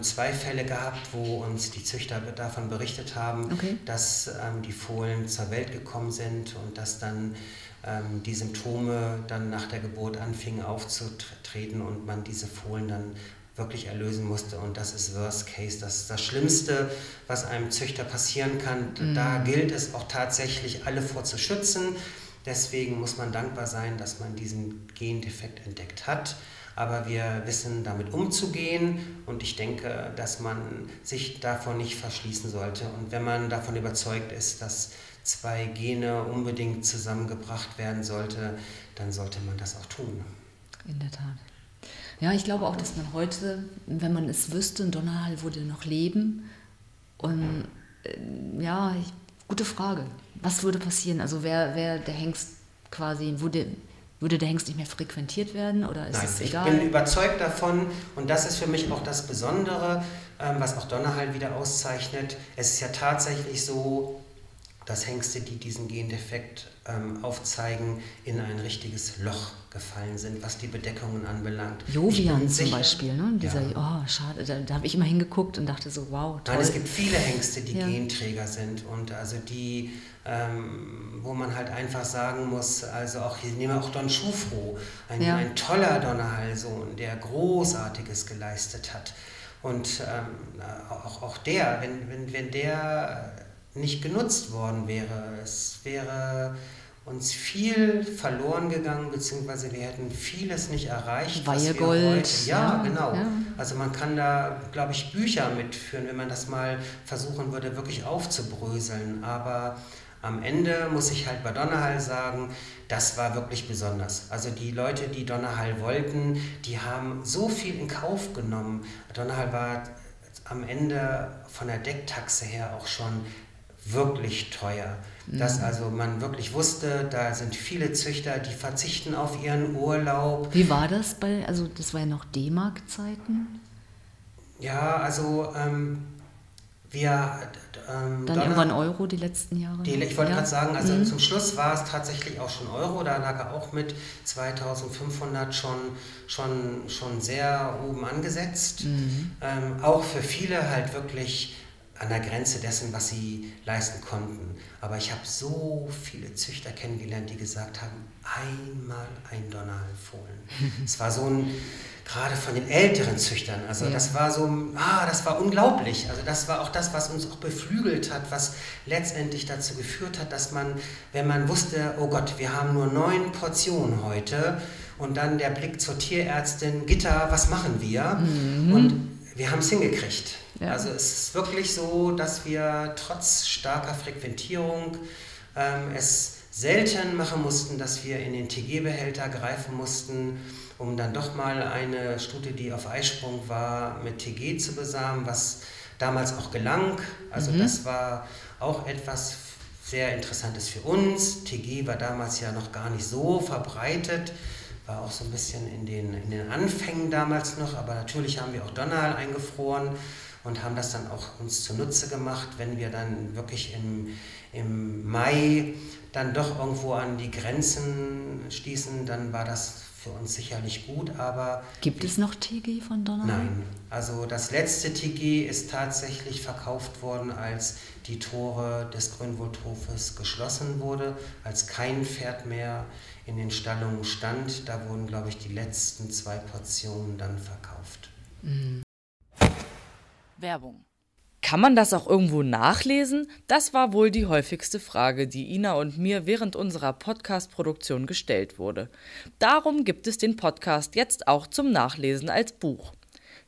2 Fälle gehabt, wo uns die Züchter davon berichtet haben, dass die Fohlen zur Welt gekommen sind und dass dann die Symptome dann nach der Geburt anfingen aufzutreten und man diese Fohlen dann wirklich erlösen musste. Und das ist Worst Case, das ist das Schlimmste, was einem Züchter passieren kann. Da gilt es auch tatsächlich, alle vor zu schützen. Deswegen muss man dankbar sein, dass man diesen Gendefekt entdeckt hat. Aber wir wissen, damit umzugehen. Und ich denke, dass man sich davon nicht verschließen sollte. Und wenn man davon überzeugt ist, dass 2 Gene unbedingt zusammengebracht werden sollte, dann sollte man das auch tun. In der Tat. Ja, ich glaube auch, dass man heute, wenn man es wüsste, ein Donnerhall würde noch leben. Und ja, gute Frage. Was würde passieren? Also wäre der Hengst quasi, würde der Hengst nicht mehr frequentiert werden oder ist es egal? Ich bin überzeugt davon und das ist für mich auch das Besondere, was auch Donnerhall wieder auszeichnet. Es ist ja tatsächlich so, dass Hengste, die diesen Gendefekt aufzeigen, in ein richtiges Loch gefallen sind, was die Bedeckungen anbelangt. Jovian zum Beispiel, ne? Dieser, ja. Oh, schade, da habe ich immer hingeguckt und dachte so, wow, toll. Nein, es gibt viele Hengste, die Genträger sind und also die, wo man halt einfach sagen muss, also auch, hier nehmen wir auch Don Schufro, ein toller Donnerhallsohn, der Großartiges geleistet hat. Und auch der, wenn der nicht genutzt worden wäre, es wäre uns viel verloren gegangen, beziehungsweise wir hätten vieles nicht erreicht. Weihegold. Ja, genau. Ja. Also man kann da, glaube ich, Bücher mitführen, wenn man das mal versuchen würde, wirklich aufzubröseln. Aber am Ende muss ich halt bei Donnerhall sagen, das war wirklich besonders. Also die Leute, die Donnerhall wollten, die haben so viel in Kauf genommen. Donnerhall war am Ende von der Decktaxe her auch schon wirklich teuer. Dass also man wirklich wusste, da sind viele Züchter, die verzichten auf ihren Urlaub. Wie war das also das war ja noch D-Mark-Zeiten? Ja, also wir... dann irgendwann Euro die letzten Jahre? Ich wollte gerade sagen, also zum Schluss war es tatsächlich auch schon Euro, da lag er auch mit 2500 schon sehr oben angesetzt. Auch für viele halt wirklich an der Grenze dessen, was sie leisten konnten. Aber ich habe so viele Züchter kennengelernt, die gesagt haben, einmal ein Donnerhall-Fohlen. Es war so ein, gerade von den älteren Züchtern, also das war so, das war unglaublich. Also das war auch das, was uns auch beflügelt hat, was letztendlich dazu geführt hat, dass man, wenn man wusste, oh Gott, wir haben nur 9 Portionen heute und dann der Blick zur Tierärztin, Gitta, was machen wir? Und wir haben es hingekriegt. Ja. Also es ist wirklich so, dass wir trotz starker Frequentierung es selten machen mussten, dass wir in den TG-Behälter greifen mussten, um dann doch mal eine Stute, die auf Eisprung war, mit TG zu besamen, was damals auch gelang. Also das war auch etwas sehr Interessantes für uns. TG war damals ja noch gar nicht so verbreitet, war auch so ein bisschen in den Anfängen damals noch, aber natürlich haben wir auch Donnerhall eingefroren und haben das dann auch uns zunutze gemacht, wenn wir dann wirklich im Mai dann doch irgendwo an die Grenzen stießen, dann war das für uns sicherlich gut, aber... Gibt es noch TG von Donnerhall? Nein, also das letzte TG ist tatsächlich verkauft worden, als die Tore des Grünwuldhofes geschlossen wurde, als kein Pferd mehr in den Stallungen stand. Da wurden, glaube ich, die letzten 2 Portionen dann verkauft. Werbung. Kann man das auch irgendwo nachlesen? Das war wohl die häufigste Frage, die Ina und mir während unserer Podcast-Produktion gestellt wurde. Darum gibt es den Podcast jetzt auch zum Nachlesen als Buch.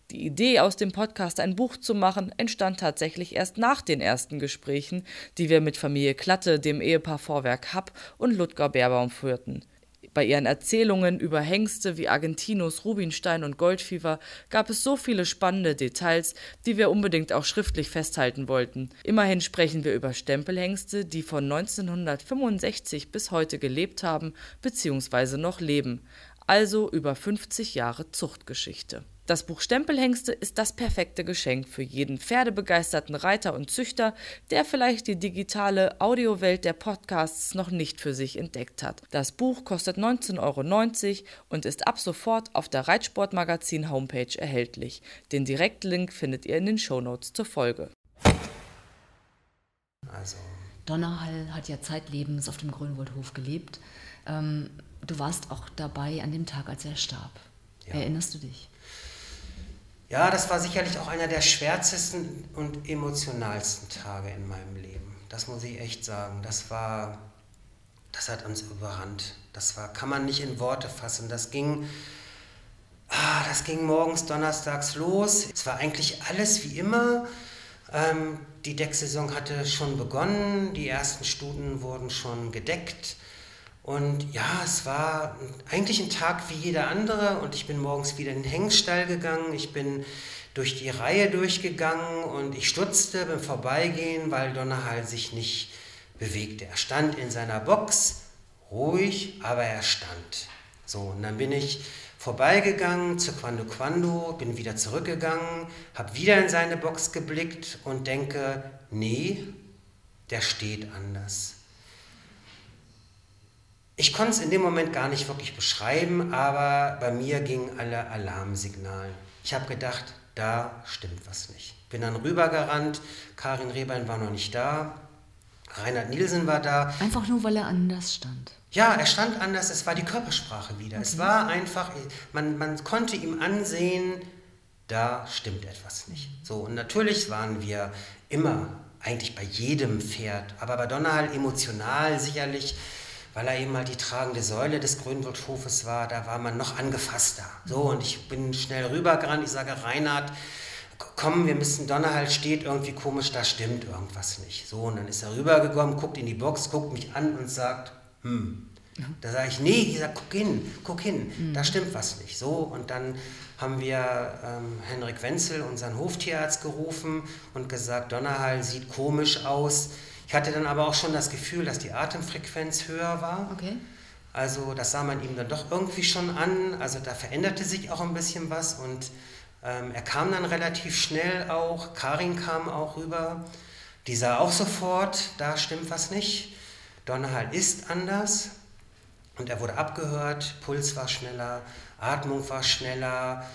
Die Idee, aus dem Podcast ein Buch zu machen, entstand tatsächlich erst nach den ersten Gesprächen, die wir mit Familie Klatte, dem Ehepaar Vorwerk Happ und Ludger Beerbaum führten. Bei ihren Erzählungen über Hengste wie Argentinos, Rubinstein und Goldfieber gab es so viele spannende Details, die wir unbedingt auch schriftlich festhalten wollten. Immerhin sprechen wir über Stempelhengste, die von 1965 bis heute gelebt haben bzw. noch leben, also über 50 Jahre Zuchtgeschichte. Das Buch Stempelhengste ist das perfekte Geschenk für jeden pferdebegeisterten Reiter und Züchter, der vielleicht die digitale Audiowelt der Podcasts noch nicht für sich entdeckt hat. Das Buch kostet 19,90 € und ist ab sofort auf der Reitsportmagazin-Homepage erhältlich. Den Direktlink findet ihr in den Shownotes zur Folge. Donnerhall hat ja zeitlebens auf dem Grünwuldhof gelebt. Du warst auch dabei an dem Tag, als er starb. Ja. Erinnerst du dich? Ja, das war sicherlich auch einer der schwärzesten und emotionalsten Tage in meinem Leben. Das muss ich echt sagen. Das hat uns überrannt. Kann man nicht in Worte fassen. Das ging morgens donnerstags los. Es war eigentlich alles wie immer. Die Decksaison hatte schon begonnen. Die ersten Stuten wurden schon gedeckt. Und ja, es war eigentlich ein Tag wie jeder andere und ich bin morgens wieder in den Hengststall gegangen, ich bin durch die Reihe durchgegangen und ich stutzte beim Vorbeigehen, weil Donnerhall sich nicht bewegte. Er stand in seiner Box, ruhig, aber er stand. So, und dann bin ich vorbeigegangen zu Quando Quando, bin wieder zurückgegangen, habe wieder in seine Box geblickt und denke, nee, der steht anders. Ich konnte es in dem Moment gar nicht wirklich beschreiben, aber bei mir gingen alle Alarmsignale. Ich habe gedacht, da stimmt was nicht. Bin dann rübergerannt, Karin Rehbein war noch nicht da, Reinhard Nielsen war da. Einfach nur, weil er anders stand? Ja, er stand anders, es war die Körpersprache wieder. Okay. Es war einfach, man konnte ihm ansehen, da stimmt etwas nicht. So, und natürlich waren wir immer, eigentlich bei jedem Pferd, aber bei Donnerhall emotional sicherlich, weil er eben mal die tragende Säule des Grünwuldhofes war, da war man noch angefasster. So, und ich bin schnell rübergerannt, ich sage, Reinhard, komm, wir müssen, Donnerhall steht irgendwie komisch, da stimmt irgendwas nicht. So, und dann ist er rübergekommen, guckt in die Box, guckt mich an und sagt, Da sage ich, nee, ich sage, guck hin, da stimmt was nicht. So, und dann haben wir Henrik Wenzel, unseren Hoftierarzt, gerufen und gesagt, Donnerhall sieht komisch aus. Ich hatte dann aber auch schon das Gefühl, dass die Atemfrequenz höher war. Okay. Also das sah man ihm dann doch irgendwie schon an. Also da veränderte sich auch ein bisschen was und er kam dann relativ schnell auch. Karin kam auch rüber. Die sah auch sofort, da stimmt was nicht. Donnerhall ist anders. Und er wurde abgehört, Puls war schneller, Atmung war schneller.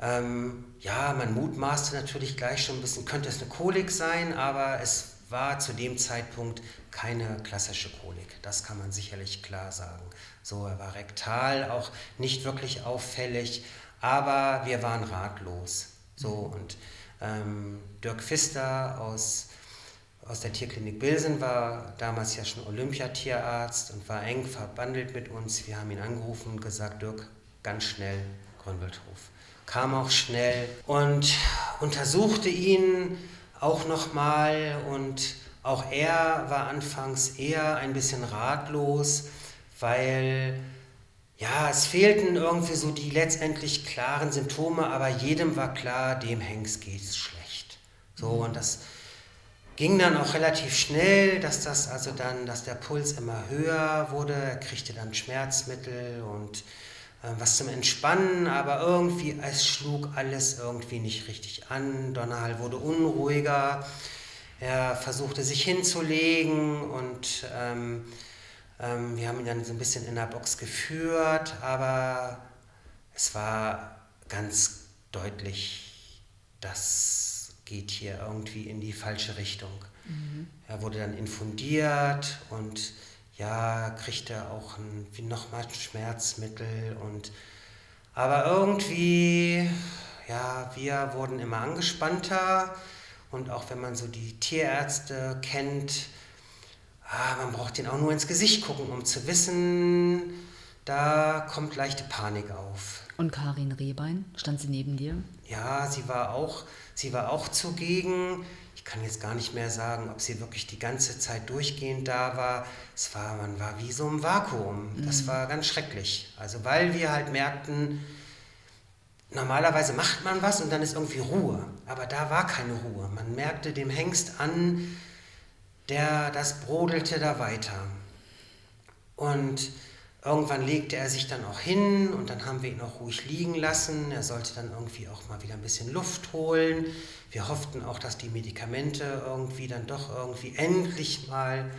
Ja, man mutmaßte natürlich gleich schon ein bisschen, könnte es eine Kolik sein, aber es war zu dem Zeitpunkt keine klassische Kolik. Das kann man sicherlich klar sagen. So, er war rektal, auch nicht wirklich auffällig, aber wir waren ratlos. So, und Dirk Pfister aus der Tierklinik Bilsen war damals ja schon Olympiatierarzt und war eng verbandelt mit uns. Wir haben ihn angerufen und gesagt, Dirk, ganz schnell Grünwaldhof. Kam auch schnell und untersuchte ihn auch nochmal, und auch er war anfangs eher ein bisschen ratlos, weil ja, es fehlten irgendwie so die letztendlich klaren Symptome, aber jedem war klar, dem Hengst geht es schlecht. So, und das ging dann auch relativ schnell, dass der Puls immer höher wurde. Er kriegte dann Schmerzmittel und was zum Entspannen, aber irgendwie, es schlug alles irgendwie nicht richtig an. Donnerhall wurde unruhiger, er versuchte sich hinzulegen, und wir haben ihn dann so ein bisschen in der Box geführt, aber es war ganz deutlich, das geht hier irgendwie in die falsche Richtung. Er wurde dann infundiert und ja, kriegte auch nochmal Schmerzmittel, aber irgendwie, ja, wir wurden immer angespannter, und auch wenn man so die Tierärzte kennt, man braucht den auch nur ins Gesicht gucken, um zu wissen, da kommt leichte Panik auf. Und Karin Rehbein, stand sie neben dir? Ja, sie war auch zugegen. Ich kann jetzt gar nicht mehr sagen, ob sie wirklich die ganze Zeit durchgehend da war. Man war wie so im Vakuum. Das war ganz schrecklich. Also weil wir halt merkten, normalerweise macht man was und dann ist irgendwie Ruhe. Aber da war keine Ruhe. Man merkte dem Hengst an, das brodelte da weiter. Und irgendwann legte er sich dann auch hin, und dann haben wir ihn auch ruhig liegen lassen. Er sollte dann irgendwie auch mal wieder ein bisschen Luft holen. Wir hofften auch, dass die Medikamente irgendwie dann doch irgendwie endlich mal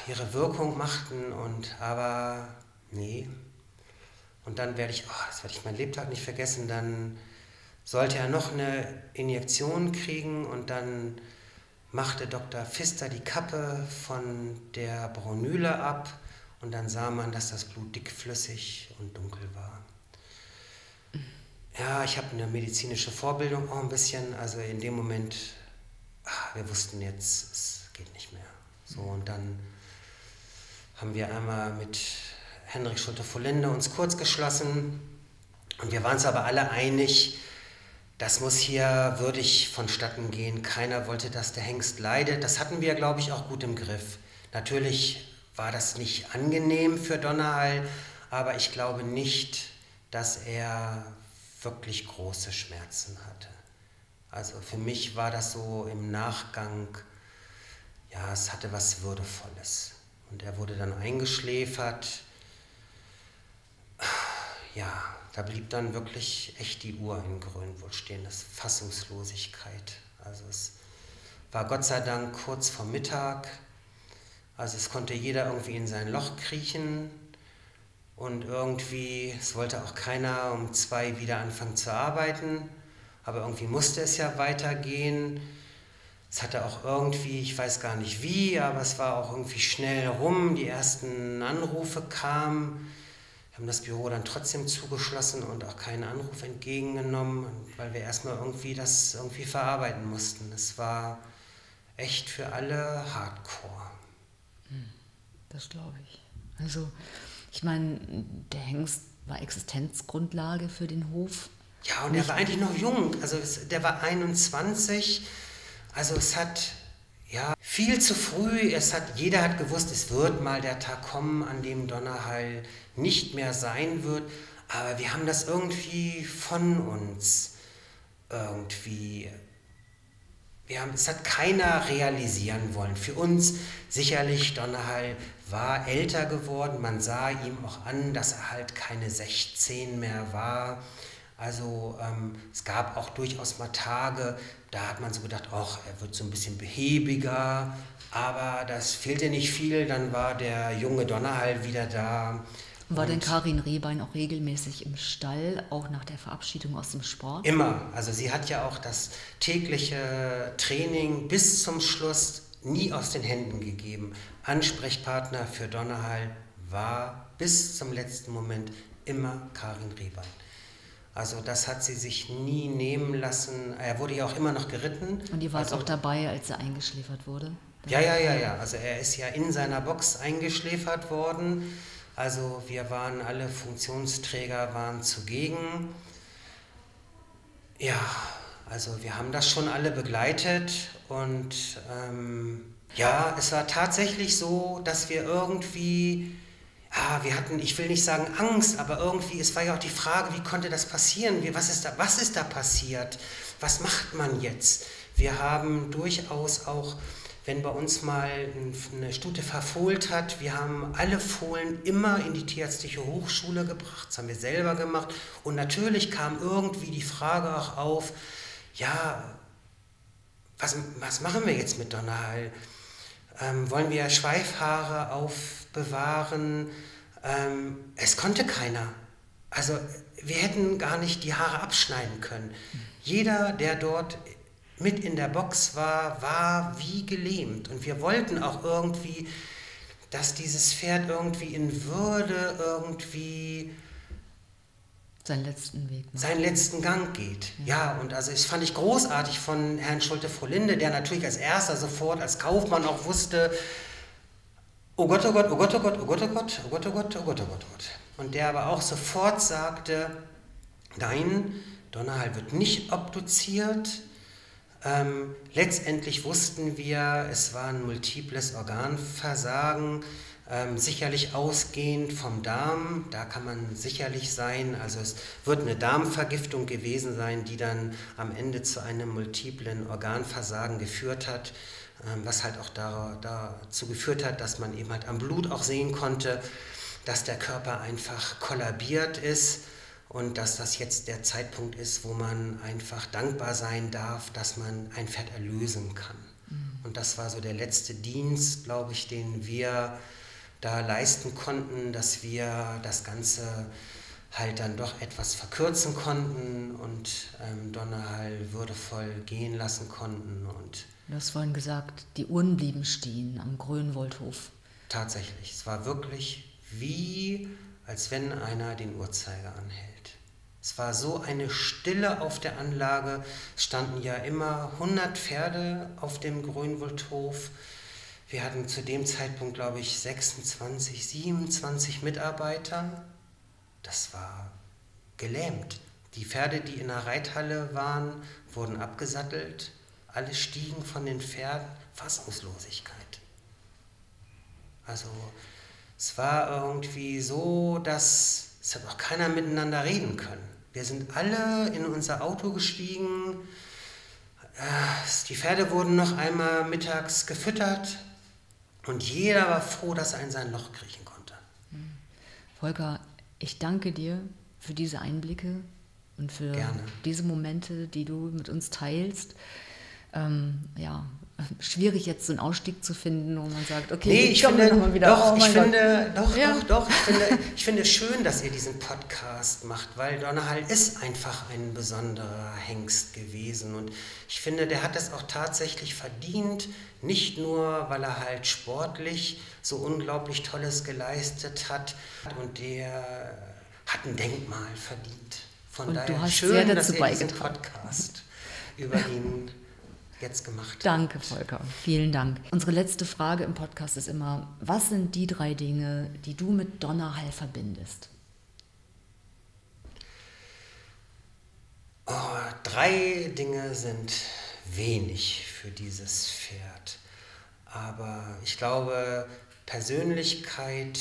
ihre Wirkung machten, aber nee. Und dann das werde ich mein Lebtag nicht vergessen, dann sollte er noch eine Injektion kriegen, und dann machte Dr. Pfister die Kappe von der Bronüle ab, und dann sah man, dass das Blut dickflüssig und dunkel war. Ja, ich habe eine medizinische Vorbildung auch ein bisschen, also in dem Moment, wir wussten jetzt, es geht nicht mehr. So, und dann haben wir einmal mit Henrik Schulte-Volinde uns kurz geschlossen, und wir waren uns aber alle einig, das muss hier würdig vonstatten gehen. Keiner wollte, dass der Hengst leidet. Das hatten wir, glaube ich, auch gut im Griff. Natürlich war das nicht angenehm für Donnerhall, aber ich glaube nicht, dass er wirklich große Schmerzen hatte. Also für mich war das so im Nachgang, ja, es hatte was Würdevolles. Und er wurde dann eingeschläfert. Ja, da blieb dann wirklich echt die Uhr in Grönwohl stehen, das Fassungslosigkeit. Also es war Gott sei Dank kurz vor Mittag, also es konnte jeder irgendwie in sein Loch kriechen, und irgendwie, es wollte auch keiner um 2 wieder anfangen zu arbeiten, aber irgendwie musste es ja weitergehen. Es hatte auch irgendwie, ich weiß gar nicht wie, aber es war auch irgendwie schnell rum, die ersten Anrufe kamen. Wir haben das Büro dann trotzdem zugeschlossen und auch keinen Anruf entgegengenommen, weil wir erstmal das verarbeiten mussten. Es war echt für alle Hardcore. Das glaube ich. Also, ich meine, der Hengst war Existenzgrundlage für den Hof. Ja, und er war eigentlich noch jung. Also der war 21. Also es hat viel zu früh, jeder hat gewusst, es wird mal der Tag kommen, an dem Donnerhall nicht mehr sein wird, aber wir haben das irgendwie von uns es hat keiner realisieren wollen. Für uns sicherlich, Donnerhall war älter geworden, man sah ihm auch an, dass er halt keine 16 mehr war. Also es gab auch durchaus mal Tage, da hat man so gedacht, er wird so ein bisschen behäbiger, aber das fehlte nicht viel, dann war der junge Donnerhall wieder da. War denn Karin Rehbein auch regelmäßig im Stall, auch nach der Verabschiedung aus dem Sport? Immer. Also sie hat ja auch das tägliche Training bis zum Schluss nie aus den Händen gegeben. Ansprechpartner für Donnerhall war bis zum letzten Moment immer Karin Rehbein. Also das hat sie sich nie nehmen lassen. Er wurde ja auch immer noch geritten. Und ihr wart auch dabei, als er eingeschläfert wurde? Ja. Also er ist ja in seiner Box eingeschläfert worden. Also wir waren alle Funktionsträger, waren zugegen. Ja, also wir haben das schon alle begleitet und es war tatsächlich so, dass wir irgendwie, wir hatten, ich will nicht sagen Angst, aber irgendwie, es war ja auch die Frage, wie konnte das passieren? Was ist da passiert? Was macht man jetzt? Wir haben durchaus auch, wenn bei uns mal eine Stute verfohlt hat, wir haben alle Fohlen immer in die Tierärztliche Hochschule gebracht, das haben wir selber gemacht. Und natürlich kam irgendwie die Frage auch auf, was machen wir jetzt mit Donnerhall? Wollen wir Schweifhaare aufbewahren? Es konnte keiner. Also wir hätten gar nicht die Haare abschneiden können. Jeder, der dort mit in der Box war wie gelähmt. Und wir wollten auch irgendwie, dass dieses Pferd irgendwie in Würde irgendwie seinen letzten Weg macht. Seinen letzten Gang geht. Ja, und also das fand ich großartig von Herrn Schulte-Frohlinde, der natürlich als erster sofort als Kaufmann auch wusste, oh Gott, oh Gott, oh Gott, oh Gott, oh Gott, oh Gott, oh Gott, oh Gott, oh Gott, oh Gott, oh Gott. Und der aber auch sofort sagte, nein, Donnerhall wird nicht obduziert. Letztendlich wussten wir, es war ein multiples Organversagen, sicherlich ausgehend vom Darm, da kann man sicherlich sein, also es wird eine Darmvergiftung gewesen sein, die dann am Ende zu einem multiplen Organversagen geführt hat, was halt auch dazu geführt hat, dass man eben halt am Blut auch sehen konnte, dass der Körper einfach kollabiert ist. Und dass das jetzt der Zeitpunkt ist, wo man einfach dankbar sein darf, dass man ein Pferd erlösen kann. Und das war so der letzte Dienst, glaube ich, den wir da leisten konnten, dass wir das Ganze halt dann doch etwas verkürzen konnten und Donnerhall würdevoll gehen lassen konnten. Und du hast vorhin gesagt, die Uhren blieben stehen am Grönwoldhof. Tatsächlich, es war wirklich wie, als wenn einer den Uhrzeiger anhält. Es war so eine Stille auf der Anlage, es standen ja immer 100 Pferde auf dem Grönwoldhof. Wir hatten zu dem Zeitpunkt, glaube ich, 26, 27 Mitarbeiter. Das war gelähmt. Die Pferde, die in der Reithalle waren, wurden abgesattelt. Alle stiegen von den Pferden. Fassungslosigkeit. Also es war irgendwie so, dass es hat auch keiner miteinander reden können. Wir sind alle in unser Auto gestiegen. Die Pferde wurden noch einmal mittags gefüttert und jeder war froh, dass er in sein Loch kriechen konnte. Volker, ich danke dir für diese Einblicke und für diese Momente, die du mit uns teilst. Schwierig jetzt so einen Ausstieg zu finden, wo man sagt, okay, nee, ich finde es schön, dass ihr diesen Podcast macht, weil Donnerhall ist einfach ein besonderer Hengst gewesen und ich finde, der hat es auch tatsächlich verdient, nicht nur, weil er halt sportlich so unglaublich Tolles geleistet hat und der hat ein Denkmal verdient. Von und daher du hast schön, sehr dass dazu ihr diesen Podcast über ihn jetzt gemacht. Danke, Volker. Vielen Dank. Unsere letzte Frage im Podcast ist immer, was sind die 3 Dinge, die du mit Donnerhall verbindest? 3 Dinge sind wenig für dieses Pferd. Aber ich glaube, Persönlichkeit,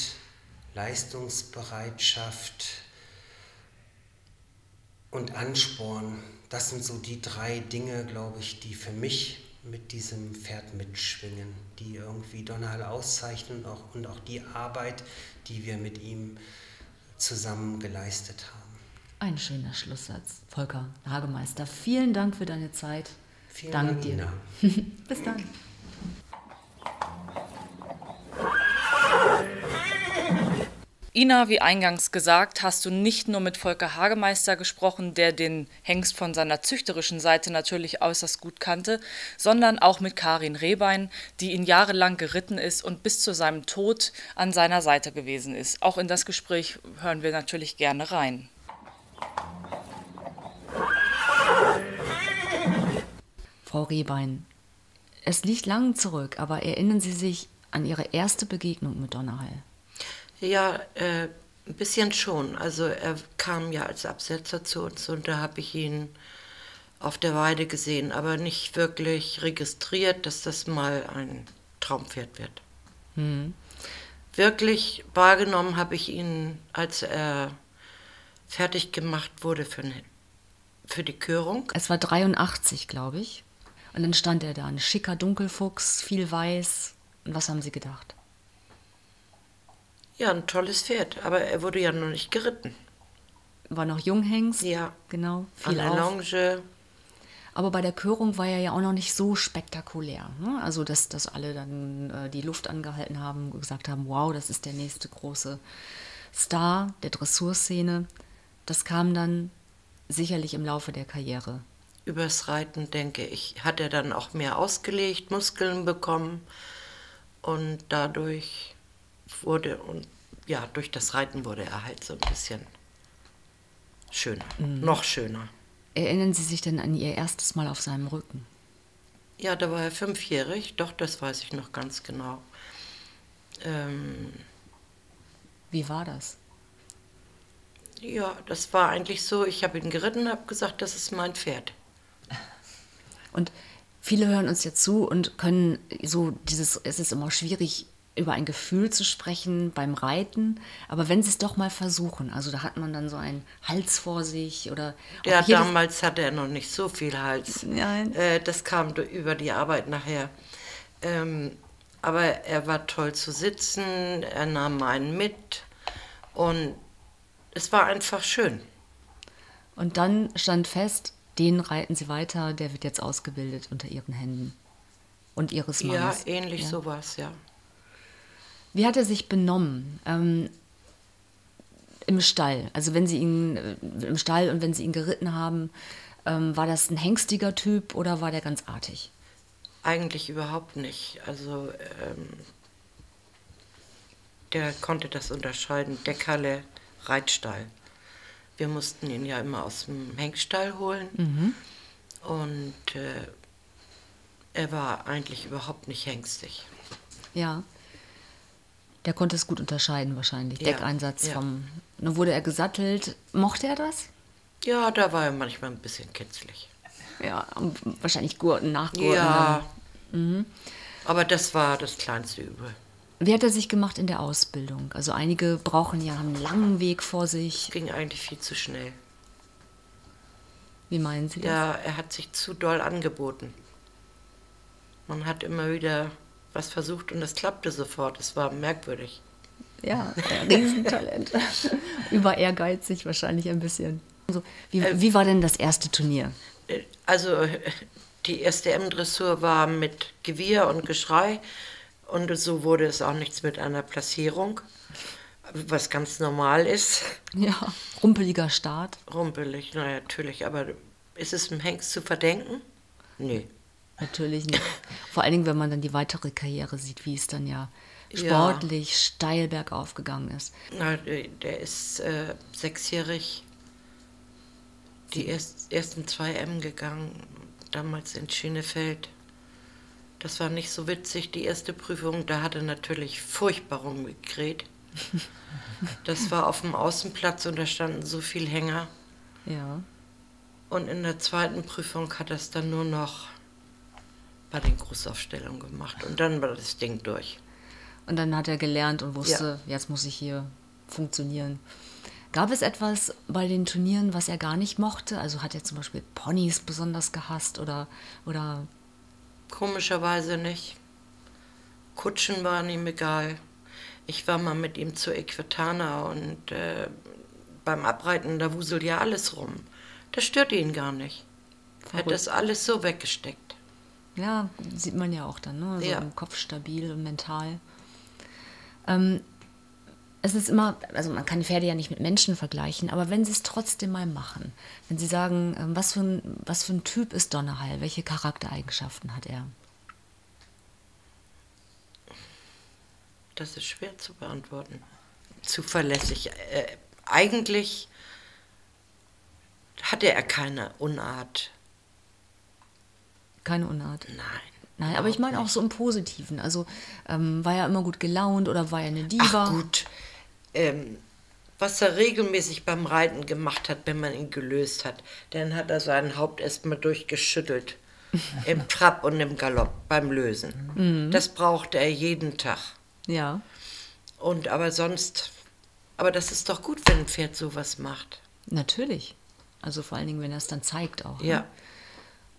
Leistungsbereitschaft und Ansporn, das sind so die 3 Dinge, glaube ich, die für mich mit diesem Pferd mitschwingen, die irgendwie Donnerhall auszeichnen und auch die Arbeit, die wir mit ihm zusammen geleistet haben. Ein schöner Schlusssatz. Volker Hagemeister, vielen Dank für deine Zeit. Vielen Dank dir. Nina. Bis dann. Ina, wie eingangs gesagt, hast du nicht nur mit Volker Hagemeister gesprochen, der den Hengst von seiner züchterischen Seite natürlich äußerst gut kannte, sondern auch mit Karin Rehbein, die ihn jahrelang geritten ist und bis zu seinem Tod an seiner Seite gewesen ist. Auch in das Gespräch hören wir natürlich gerne rein. Frau Rehbein, es liegt lang zurück, aber erinnern Sie sich an Ihre erste Begegnung mit Donnerhall? Ja, ein bisschen schon. Also er kam ja als Absetzer zu uns und da habe ich ihn auf der Weide gesehen, aber nicht wirklich registriert, dass das mal ein Traumpferd wird. Wirklich wahrgenommen habe ich ihn, als er fertig gemacht wurde für die Körung. Es war 83, glaube ich. Und dann stand er da, ein schicker Dunkelfuchs, viel weiß. Und was haben Sie gedacht? Ja, ein tolles Pferd, aber er wurde ja noch nicht geritten. War noch Junghengst? Ja, Genau, an viel der auf. Longe. Aber bei der Körung war er ja auch noch nicht so spektakulär. Ne? Also, dass alle dann die Luft angehalten haben und gesagt haben, wow, das ist der nächste große Star der Dressurszene. Das kam dann sicherlich im Laufe der Karriere. Übers Reiten, denke ich, hat er dann auch mehr ausgelegt, Muskeln bekommen und dadurch durch das Reiten wurde er halt so ein bisschen schöner, noch schöner. Erinnern Sie sich denn an Ihr erstes Mal auf seinem Rücken? Ja, da war er 5-jährig, doch, das weiß ich noch ganz genau. Wie war das? Ja, das war eigentlich so, ich habe ihn geritten, habe gesagt, das ist mein Pferd. Und viele hören uns jetzt zu und können es ist immer schwierig, über ein Gefühl zu sprechen beim Reiten, aber wenn sie es doch mal versuchen, also da hat man dann so einen Hals vor sich oder... Ja, damals hatte er noch nicht so viel Hals. Nein. Das kam über die Arbeit nachher. Aber er war toll zu sitzen, er nahm einen mit und es war einfach schön. Und dann stand fest, den reiten sie weiter, der wird jetzt ausgebildet unter ihren Händen und ihres Mannes. Ja, ähnlich sowas, ja. Wie hat er sich benommen im Stall? Also wenn Sie ihn im Stall und wenn Sie ihn geritten haben, war das ein hengstiger Typ oder war der ganz artig? Eigentlich überhaupt nicht. Also der konnte das unterscheiden. Deckerle, Reitstall. Wir mussten ihn ja immer aus dem Hengststall holen. Und er war eigentlich überhaupt nicht hengstig. Ja. Der konnte es gut unterscheiden wahrscheinlich. Ja, Deckeinsatz ja. Dann wurde er gesattelt. Mochte er das? Ja, da war er manchmal ein bisschen kitzlig. Ja, wahrscheinlich Gurten, Nachgurten. Ja, aber das war das kleinste Übel. Wie hat er sich gemacht in der Ausbildung? Also einige haben einen langen Weg vor sich. Es ging eigentlich viel zu schnell. Wie meinen Sie das? Ja, er hat sich zu doll angeboten. Man hat immer wieder was versucht und das klappte sofort. Es war merkwürdig. Ja, Riesentalent. Über ehrgeizig wahrscheinlich ein bisschen. Also, wie war denn das erste Turnier? Also die erste M-Dressur war mit Gewieher und Geschrei und so wurde es auch nichts mit einer Platzierung, was ganz normal ist. Ja, rumpeliger Start. Rumpelig, na natürlich, aber ist es dem Hengst zu verdenken? Nee. Natürlich nicht. Vor allen Dingen, wenn man dann die weitere Karriere sieht, wie es dann ja sportlich steil bergauf gegangen ist. Na, der ist 6-jährig die ersten 2 M gegangen, damals in Schenefeld. Das war nicht so witzig, die erste Prüfung. Da hat er natürlich furchtbar rumgekräht. Das war auf dem Außenplatz und da standen so viele Hänger. Ja. Und in der zweiten Prüfung hat er es dann nur noch bei den Großaufstellungen gemacht. Und dann war das Ding durch. Und dann hat er gelernt und wusste, jetzt muss ich hier funktionieren. Gab es etwas bei den Turnieren, was er gar nicht mochte? Also hat er zum Beispiel Ponys besonders gehasst oder Komischerweise nicht. Kutschen waren ihm egal. Ich war mal mit ihm zur Equitana und beim Abreiten, da wuselt ja alles rum. Das störte ihn gar nicht. Er hat das alles so weggesteckt. Ja, sieht man ja auch dann, ne? So Ja. im Kopf stabil und mental. Es ist immer, also man kann Pferde ja nicht mit Menschen vergleichen, aber wenn sie es trotzdem mal machen, wenn sie sagen, was für ein Typ ist Donnerhall, welche Charaktereigenschaften hat er? Das ist schwer zu beantworten. Zuverlässig. Eigentlich hatte er keine Unart. Keine Unart? Nein, aber ich meine auch so im Positiven. Also war er immer gut gelaunt oder war er eine Diva? Ach gut. Was er regelmäßig beim Reiten gemacht hat, wenn man ihn gelöst hat, dann hat er sein Haupt erstmal durchgeschüttelt. Im Trab und im Galopp, beim Lösen. Das brauchte er jeden Tag. Ja. Aber das ist doch gut, wenn ein Pferd sowas macht. Natürlich. Also vor allen Dingen, wenn er es dann zeigt auch. Ja. Ne?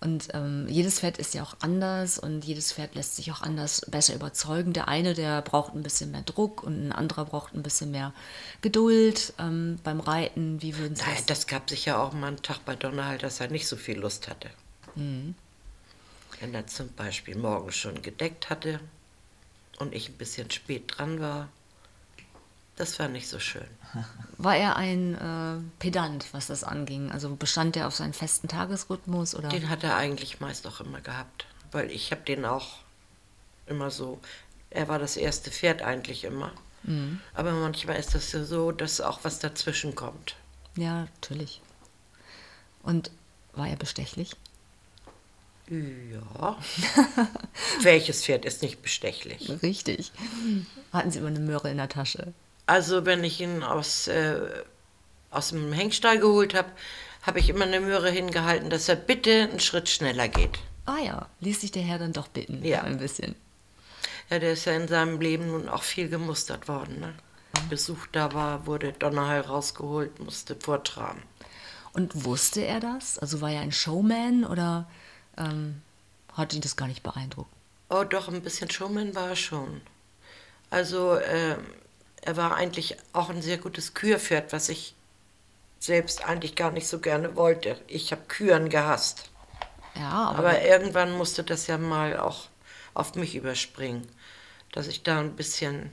Und jedes Pferd ist ja auch anders und jedes Pferd lässt sich auch anders besser überzeugen. Der eine, der braucht ein bisschen mehr Druck und ein anderer braucht ein bisschen mehr Geduld beim Reiten. Wie würden Sie das? Das gab sicher auch mal einen Tag bei Donnerhall, dass er nicht so viel Lust hatte. Wenn er zum Beispiel morgens schon gedeckt hatte und ich ein bisschen spät dran war. Das war nicht so schön. War er ein Pedant, was das anging? Also bestand er auf seinen festen Tagesrhythmus? Oder? Den hat er eigentlich meist auch immer gehabt, weil ich habe den auch immer so, er war das erste Pferd eigentlich immer. Aber manchmal ist das ja so, dass auch was dazwischen kommt. Ja, natürlich. Und war er bestechlich? Ja. Welches Pferd ist nicht bestechlich? Richtig. Hatten Sie immer eine Möhre in der Tasche? Also wenn ich ihn aus dem Hengstall geholt habe, habe ich immer eine Möhre hingehalten, dass er bitte einen Schritt schneller geht. Ah ja, ließ sich der Herr dann doch bitten, Ja. ein bisschen. Ja, der ist ja in seinem Leben nun auch viel gemustert worden. Ne? Besuch da war, wurde Donnerhall rausgeholt, musste vortragen. Und wusste er das? Also war er ein Showman oder hat ihn das gar nicht beeindruckt? Oh doch, ein bisschen Showman war er schon. Also er war eigentlich auch ein sehr gutes Kürpferd, was ich selbst eigentlich gar nicht so gerne wollte. Ich habe Küren gehasst. Ja, Aber irgendwann musste das ja mal auch auf mich überspringen, dass ich da ein bisschen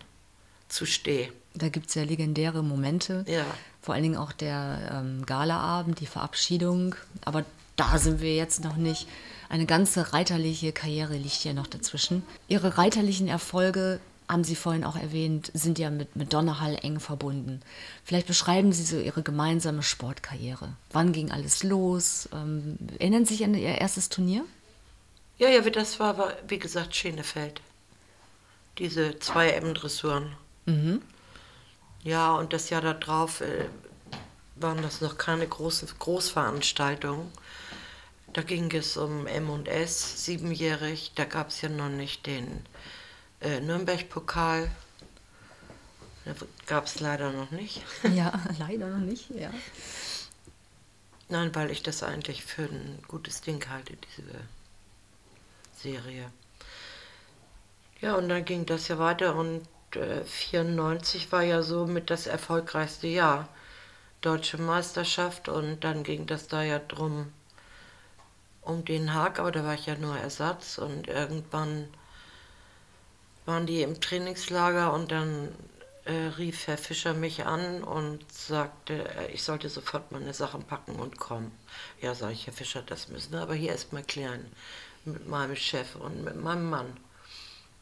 zu stehe. da gibt es ja legendäre Momente. Ja. Vor allen Dingen auch der Galaabend, die Verabschiedung. Aber da sind wir jetzt noch nicht. Eine ganze reiterliche Karriere liegt ja noch dazwischen. Ihre reiterlichen Erfolge, haben Sie vorhin auch erwähnt, sind ja mit Donnerhall eng verbunden. Vielleicht beschreiben Sie so Ihre gemeinsame Sportkarriere. Wann ging alles los? Erinnern Sie sich an Ihr erstes Turnier? Ja, das war wie gesagt Schenefeld. Diese 2M-Dressuren. Ja, und das Jahr darauf waren das noch keine Großveranstaltungen. Da ging es um M&S, 7-jährig. Da gab es ja noch nicht den Nürnberg-Pokal. Gab es leider noch nicht. Ja, leider noch nicht, ja. Nein, weil ich das eigentlich für ein gutes Ding halte, diese Serie. Ja, und dann ging das ja weiter und 94 war ja so mit das erfolgreichste Jahr. Deutsche Meisterschaft und dann ging das da ja drum um Den Haag, aber da war ich ja nur Ersatz und irgendwann waren die im Trainingslager und dann rief Herr Fischer mich an und sagte, ich sollte sofort meine Sachen packen und kommen. Ja, sage ich, Herr Fischer, das müssen wir aber hier erstmal klären mit meinem Chef und mit meinem Mann.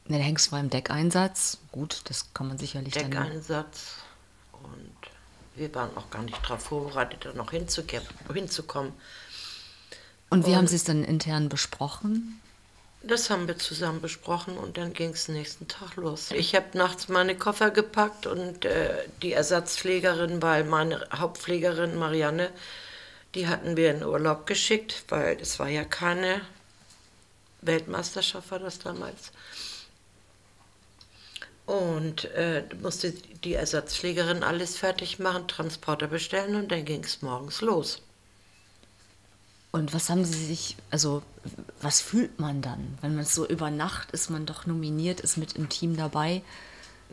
Der Hengst war im Deckeinsatz. Gut, das kann man sicherlich dann... Deckeinsatz und wir waren auch gar nicht darauf vorbereitet, da noch hinzukommen. Und wie haben Sie es dann intern besprochen? Das haben wir zusammen besprochen und dann ging es nächsten Tag los. Ich habe nachts meine Koffer gepackt und die Ersatzpflegerin, weil meine Hauptpflegerin Marianne, die hatten wir in Urlaub geschickt, weil es war ja keine Weltmeisterschaft, war das damals. Und musste die Ersatzpflegerin alles fertig machen, Transporter bestellen und dann ging es morgens los. Und was haben Sie sich, also was fühlt man dann, wenn man so über Nacht ist, man doch nominiert, ist mit im Team dabei?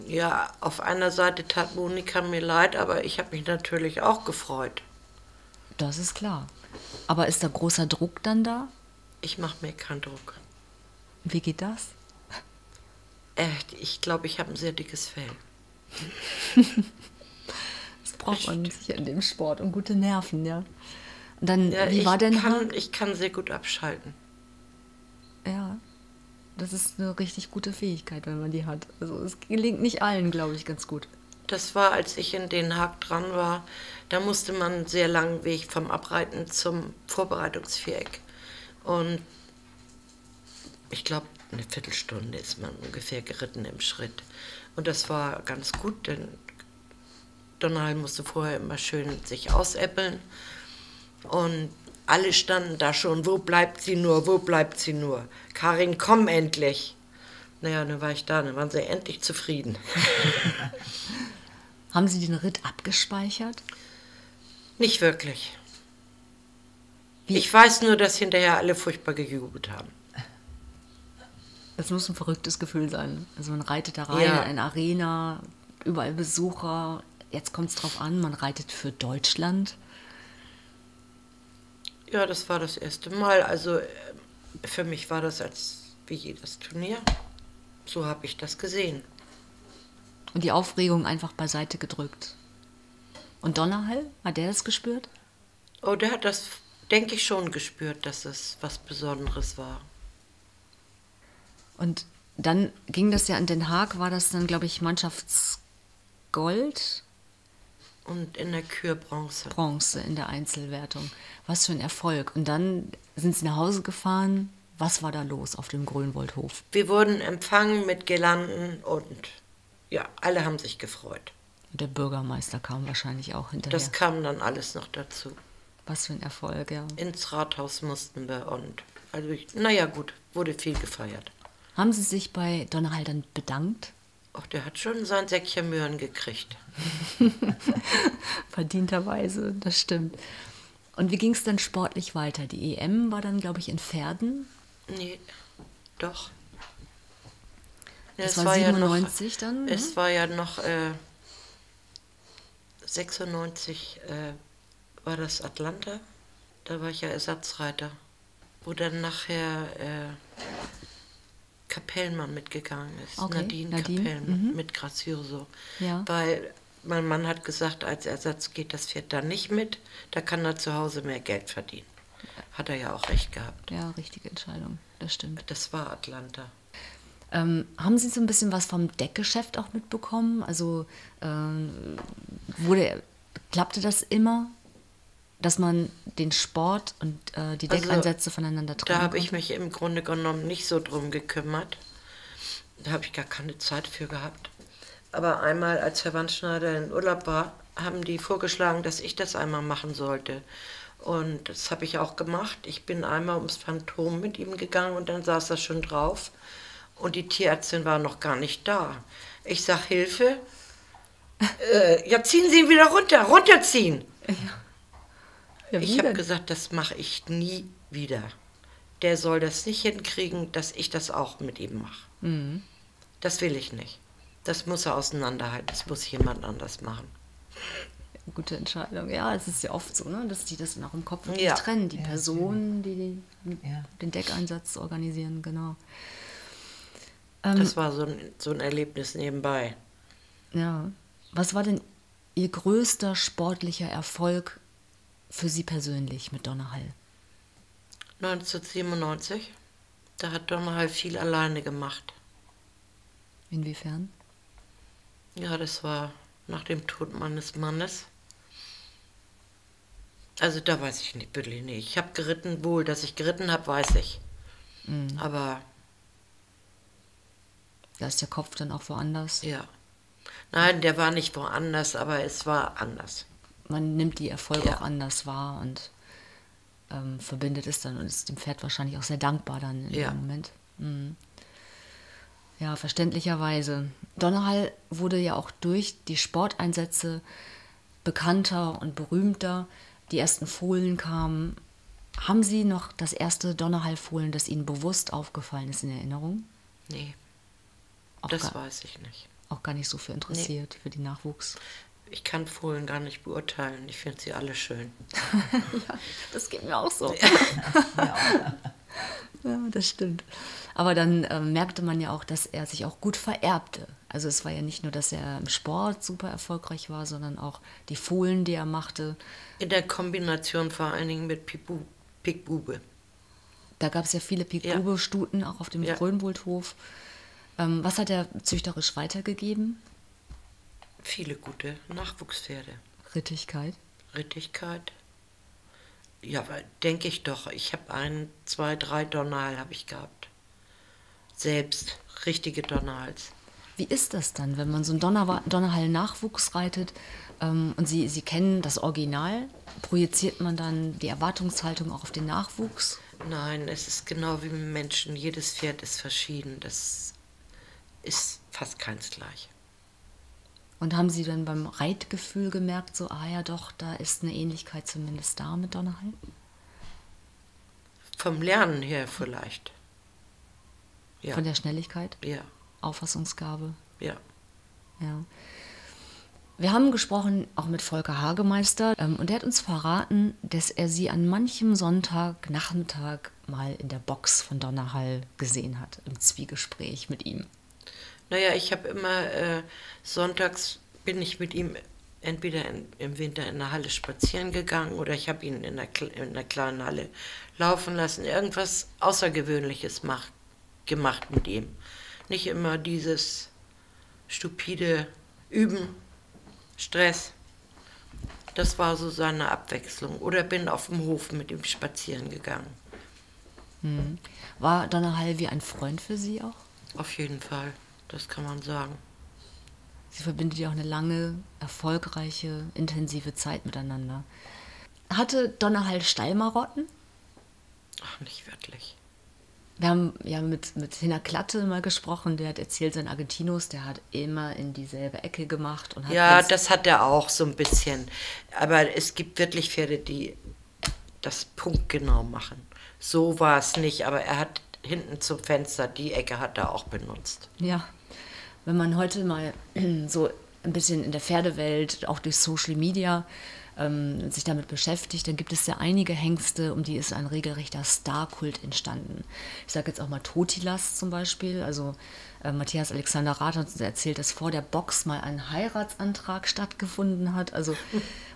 Ja, auf einer Seite tat Monika mir leid, aber ich habe mich natürlich auch gefreut. Das ist klar. Aber ist da großer Druck dann da? Ich mache mir keinen Druck. Wie geht das? Ich glaube, ich habe ein sehr dickes Fell. Das braucht man sicher in dem Sport und gute Nerven, ja. Und dann, Ja, wie war denn Haag? ich kann sehr gut abschalten. Ja, das ist eine richtig gute Fähigkeit, wenn man die hat. Also es gelingt nicht allen, glaube ich, ganz gut. Das war, als ich in Den Haag dran war, da musste man einen sehr langen Weg vom Abreiten zum Vorbereitungsviereck. Und ich glaube, eine Viertelstunde ist man ungefähr geritten im Schritt. Und das war ganz gut, denn Donald musste vorher immer schön sich ausäppeln. Und alle standen da schon, wo bleibt sie nur, wo bleibt sie nur? Karin, komm endlich. Naja, dann war ich da, dann waren sie endlich zufrieden. Haben Sie den Ritt abgespeichert? Nicht wirklich. Wie? Ich weiß nur, dass hinterher alle furchtbar gejubelt haben. Das muss ein verrücktes Gefühl sein. Also man reitet da rein Ja. in eine Arena, überall Besucher. Jetzt kommt es drauf an, man reitet für Deutschland. Ja, das war das erste Mal. Also für mich war das wie jedes Turnier. So habe ich das gesehen. Und die Aufregung einfach beiseite gedrückt. Und Donnerhall, hat der das gespürt? Oh, der hat das, denke ich, schon gespürt, dass es was Besonderes war. Und dann ging das ja in Den Haag, war das dann, glaube ich, Mannschaftsgold, Und in der Kür Bronze. Bronze in der Einzelwertung. Was für ein Erfolg. Und dann sind Sie nach Hause gefahren. Was war da los auf dem Grönwoldhof? Wir wurden empfangen mit Girlanden und ja, alle haben sich gefreut. Und der Bürgermeister kam wahrscheinlich auch hinterher. Das kam dann alles noch dazu. Was für ein Erfolg, ja. Ins Rathaus mussten wir und, also naja gut, wurde viel gefeiert. Haben Sie sich bei Donnerhall dann bedankt? Ach, der hat schon sein Säckchen Möhren gekriegt. Verdienterweise, das stimmt. Und wie ging es dann sportlich weiter? Die EM war dann, glaube ich, in Verden. Nee, doch. Das es war ja 97 dann, ne? Es war ja noch 96 war das Atlanta. Da war ich ja Ersatzreiter. Wo dann nachher Kapellmann mitgegangen ist. Okay, Nadine Nadine, Kapellmann mit Gracioso. Ja. Weil mein Mann hat gesagt, als Ersatz geht das Pferd da nicht mit. Da kann er zu Hause mehr Geld verdienen. Hat er ja auch recht gehabt. Ja, richtige Entscheidung, das stimmt. Das war Atlanta. Haben Sie so ein bisschen was vom Deckgeschäft auch mitbekommen? Also klappte das immer, dass man den Sport und die Also, Deckeinsätze voneinander trennen Da habe ich konnte? mich im Grunde genommen nicht so drum gekümmert. Da habe ich gar keine Zeit für gehabt. Aber einmal, als Herr Wandschneider in Urlaub war, haben die vorgeschlagen, dass ich das einmal machen sollte. Und das habe ich auch gemacht. Ich bin einmal ums Phantom mit ihm gegangen und dann saß er schon drauf. Und die Tierärztin war noch gar nicht da. Ich sag, Hilfe. Ja, ziehen Sie ihn wieder runter, runterziehen. Ja, Ich habe gesagt, das mache ich nie wieder. Der soll das nicht hinkriegen, dass ich das auch mit ihm mache. Das will ich nicht. Das muss er auseinanderhalten, das muss jemand anders machen. Gute Entscheidung. Ja, es ist ja oft so, ne, dass die das dann auch im Kopf wirklich Ja. trennen. Die Personen, die den Deckeinsatz organisieren, genau. Das war so ein Erlebnis nebenbei. Ja. Was war denn Ihr größter sportlicher Erfolg für Sie persönlich mit Donnerhall? 1997, da hat Donnerhall viel alleine gemacht. Inwiefern? Ja, das war nach dem Tod meines Mannes. Also da weiß ich nicht, wirklich nicht. Ich habe geritten, wohl, dass ich geritten habe, weiß ich. Aber Da ist der Kopf dann auch woanders. ja. Nein, der war nicht woanders, aber es war anders. Man nimmt die Erfolge Ja. auch anders wahr und verbindet es dann und ist dem Pferd wahrscheinlich auch sehr dankbar dann in Ja. dem Moment. Ja, verständlicherweise. Donnerhall wurde ja auch durch die Sporteinsätze bekannter und berühmter. Die ersten Fohlen kamen. Haben Sie noch das erste Donnerhall-Fohlen, das Ihnen bewusst aufgefallen ist, in Erinnerung? Nee, Auch, das weiß ich nicht. auch gar nicht so für interessiert, für den Nachwuchs. Ich kann Fohlen gar nicht beurteilen. Ich finde sie alle schön. Das geht mir auch so. Ja, das stimmt. Aber dann merkte man ja auch, dass er sich auch gut vererbte. Also es war ja nicht nur, dass er im Sport super erfolgreich war, sondern auch die Fohlen, die er machte. In der Kombination vor allen Dingen mit Pik-Bube. Da gab es ja viele Pik-Bube-Stuten, auch auf dem Grönwoldhof. Was hat er züchterisch weitergegeben? Viele gute Nachwuchspferde. Rittigkeit. Ja, denke ich doch. Ich habe 1, 2, 3 Donnerhall habe ich gehabt. Selbst richtige Donnerhalls. Wie ist das dann, wenn man so einen Donnerhall-Nachwuchs reitet und Sie kennen das Original? Projiziert man dann die Erwartungshaltung auch auf den Nachwuchs? Nein, es ist genau wie mit Menschen. Jedes Pferd ist verschieden. Das ist fast keins gleich. Und haben Sie dann beim Reitgefühl gemerkt, so, ja doch, da ist eine Ähnlichkeit zumindest da mit Donnerhall? Vom Lernen her vielleicht. Ja. Von der Schnelligkeit? Ja. Auffassungsgabe? Ja. Ja. Wir haben gesprochen auch mit Volker Hagemeister und der hat uns verraten, dass er Sie an manchem Sonntagnachmittag mal in der Box von Donnerhall gesehen hat, im Zwiegespräch mit ihm. Naja, ich habe immer, sonntags bin ich mit ihm entweder im Winter in der Halle spazieren gegangen oder ich habe ihn in der kleinen Halle laufen lassen. Irgendwas Außergewöhnliches gemacht mit ihm. Nicht immer dieses stupide Üben, Stress. Das war so seine Abwechslung. Oder bin auf dem Hof mit ihm spazieren gegangen. War Donnerhall wie ein Freund für Sie auch? Auf jeden Fall, das kann man sagen. Sie verbindet ja auch eine lange, erfolgreiche, intensive Zeit miteinander. Hatte Donnerhall Stallmarotten? Ach, nicht wirklich. Wir haben ja mit Hina Klatte mal gesprochen, der hat erzählt, sein Argentinos, der hat immer in dieselbe Ecke gemacht. Und hat Ja, das hat er auch so ein bisschen. Aber es gibt wirklich Pferde, die das punktgenau machen. So war es nicht, aber er hat hinten zum Fenster, die Ecke hat er auch benutzt. Ja, wenn man heute mal so ein bisschen in der Pferdewelt, auch durch Social Media, sich damit beschäftigt, dann gibt es ja einige Hengste, um die ist ein regelrechter Starkult entstanden. Ich sage jetzt auch mal Totilas zum Beispiel, also Matthias Alexander Rath hat uns erzählt, dass vor der Box mal ein Heiratsantrag stattgefunden hat, also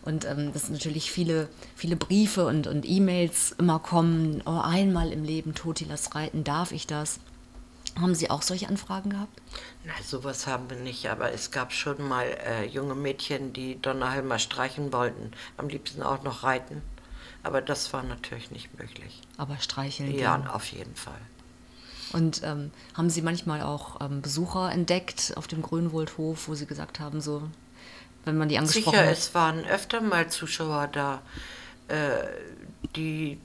und dass natürlich viele Briefe und E-Mails immer kommen, oh, einmal im Leben Totilas reiten, darf ich das? Haben Sie auch solche Anfragen gehabt? Na, sowas haben wir nicht, aber es gab schon mal junge Mädchen, die Donnerhall mal streichen wollten, am liebsten auch noch reiten. Aber das war natürlich nicht möglich. Aber streicheln Ja, gehen. auf jeden Fall. Und haben Sie manchmal auch Besucher entdeckt auf dem Grönwoldhof, wo Sie gesagt haben, so, wenn man die angesprochen Sicher, hat? es waren öfter mal Zuschauer da, die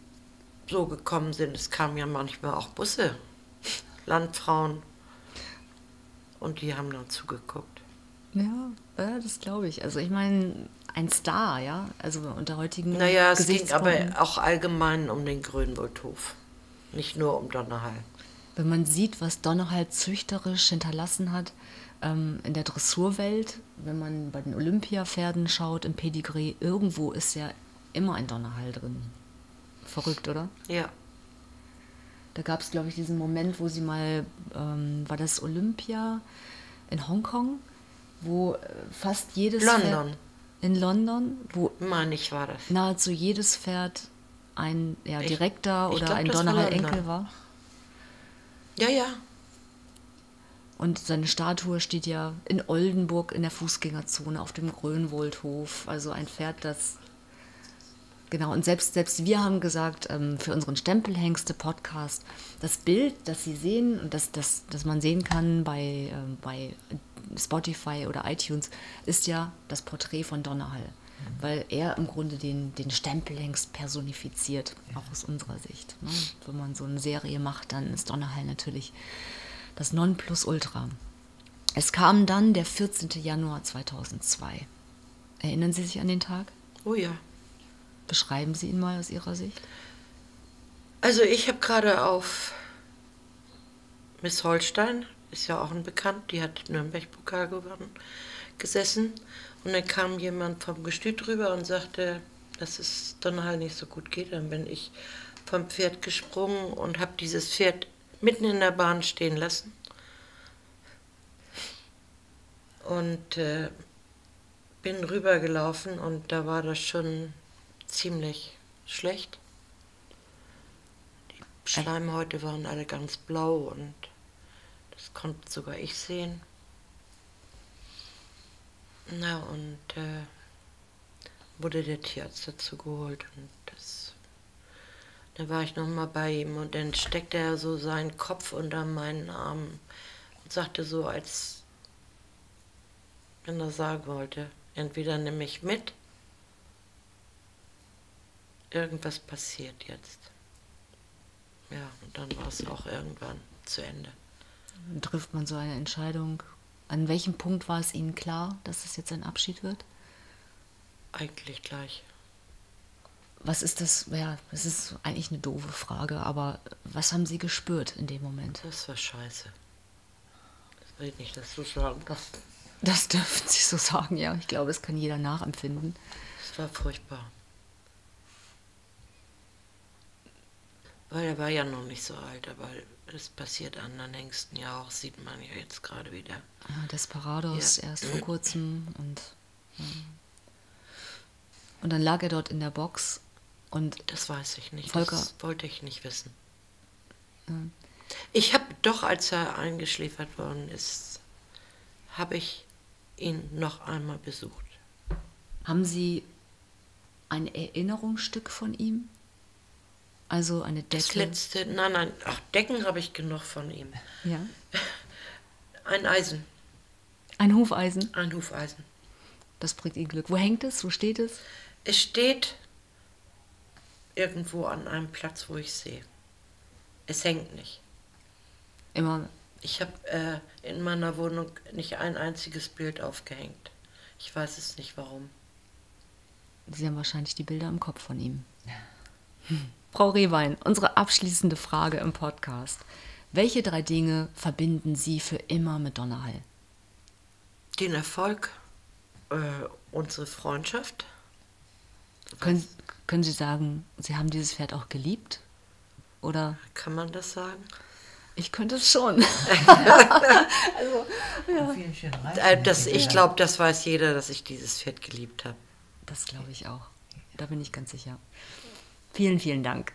so gekommen sind. Es kamen ja manchmal auch Busse, Landfrauen, und die haben dann zugeguckt. Ja, das glaube ich. Also ich meine, ein Star, ja, also unter heutigen Naja, es ging aber Gesichtspunkten. auch allgemein um den Grönwoldhof, nicht nur um Donnerhall. Wenn man sieht, was Donnerhall züchterisch hinterlassen hat in der Dressurwelt, wenn man bei den Olympiapferden schaut, im Pedigree, irgendwo ist ja immer ein Donnerhall drin. Verrückt, oder? Ja, Da gab es, glaube ich, diesen Moment, wo sie mal, war das Olympia in Hongkong, wo fast jedes London. Pferd in London, wo meine ich, war das. nahezu jedes Pferd ein Ich Direkter oder glaub, ein das war Donnerhall-Enkel London. war. Ja, ja. Und seine Statue steht ja in Oldenburg in der Fußgängerzone auf dem Grönwoldhof. Also ein Pferd, das... Genau, und selbst wir haben gesagt, für unseren Stempelhengste-Podcast, das Bild, das Sie sehen und das man sehen kann bei Spotify oder iTunes, ist ja das Porträt von Donnerhall. Weil er im Grunde den Stempelhengst personifiziert, auch aus unserer Sicht. Ne? Wenn man so eine Serie macht, dann ist Donnerhall natürlich das Nonplusultra. Es kam dann der 14. Januar 2002. Erinnern Sie sich an den Tag? Oh ja. Beschreiben Sie ihn mal aus Ihrer Sicht. Also ich habe gerade auf Miss Holstein, ist ja auch ein Bekannt, die hat Nürnberg-Pokal gewonnen, gesessen. Und dann kam jemand vom Gestüt rüber und sagte, dass es Donnerhall nicht so gut geht. Dann bin ich vom Pferd gesprungen und habe dieses Pferd mitten in der Bahn stehen lassen. Und bin rübergelaufen und da war das schon ziemlich schlecht. Die Schleimhäute waren alle ganz blau und das konnte sogar ich sehen. Na, und wurde der Tierarzt dazu geholt und da war ich nochmal bei ihm und dann steckte er so seinen Kopf unter meinen Arm und sagte so, als wenn er sagen wollte, entweder nimm mich mit, irgendwas passiert jetzt. Ja, und dann war es auch irgendwann zu Ende. Trifft man so eine Entscheidung? An welchem Punkt war es Ihnen klar, dass es jetzt ein Abschied wird? Eigentlich gleich. Was ist das? Ja, das ist eigentlich eine doofe Frage, aber was haben Sie gespürt in dem Moment? Das war scheiße. Das will ich nicht, dass du sagen darfst. Das dürfen Sie so sagen, ja. Ich glaube, das kann jeder nachempfinden. Es war furchtbar. Weil er war ja noch nicht so alt, aber es passiert anderen Hengsten ja auch, sieht man ja jetzt gerade wieder. Ah, Desperados Ja. erst vor kurzem und dann lag er dort in der Box und Das weiß ich nicht, Volker. das wollte ich nicht wissen. Ja. Ich habe doch, als er eingeschläfert worden ist, habe ich ihn noch einmal besucht. haben Sie ein Erinnerungsstück von ihm? Also eine Das Decke? letzte, nein, ach, Decken habe ich genug von ihm. Ja. Ein Eisen, Ein Hufeisen, ein Hufeisen. das bringt Ihnen Glück. Wo hängt es? Wo steht es? Es steht irgendwo an einem Platz, wo ich sehe. Es hängt nicht. Immer. Ich habe in meiner Wohnung nicht ein einziges Bild aufgehängt. Ich weiß es nicht warum. Sie haben wahrscheinlich die Bilder im Kopf von ihm. Frau Rehbein, unsere abschließende Frage im Podcast. Welche 3 Dinge verbinden Sie für immer mit Donnerhall? Den Erfolg, unsere Freundschaft. Können Sie sagen, Sie haben dieses Pferd auch geliebt? Oder? Kann man das sagen? Ich könnte es schon. Ich glaube, das weiß jeder, dass ich dieses Pferd geliebt habe. Das glaube ich auch. Da bin ich ganz sicher. Vielen, vielen Dank.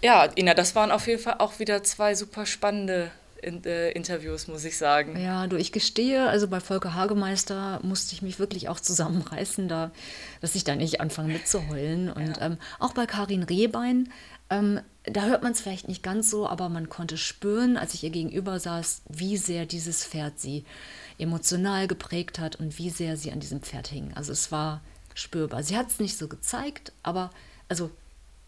Ja, Ina, das waren auf jeden Fall auch wieder 2 super spannende Interviews, muss ich sagen. Ja, du, ich gestehe, also bei Volker Hagemeister musste ich mich wirklich auch zusammenreißen, dass ich da nicht anfange mitzuheulen. Und auch bei Karin Rehbein, da hört man es vielleicht nicht ganz so, aber man konnte spüren, als ich ihr gegenüber saß, wie sehr dieses Pferd sie emotional geprägt hat und wie sehr sie an diesem Pferd hing. Also es war spürbar. Sie hat es nicht so gezeigt, aber also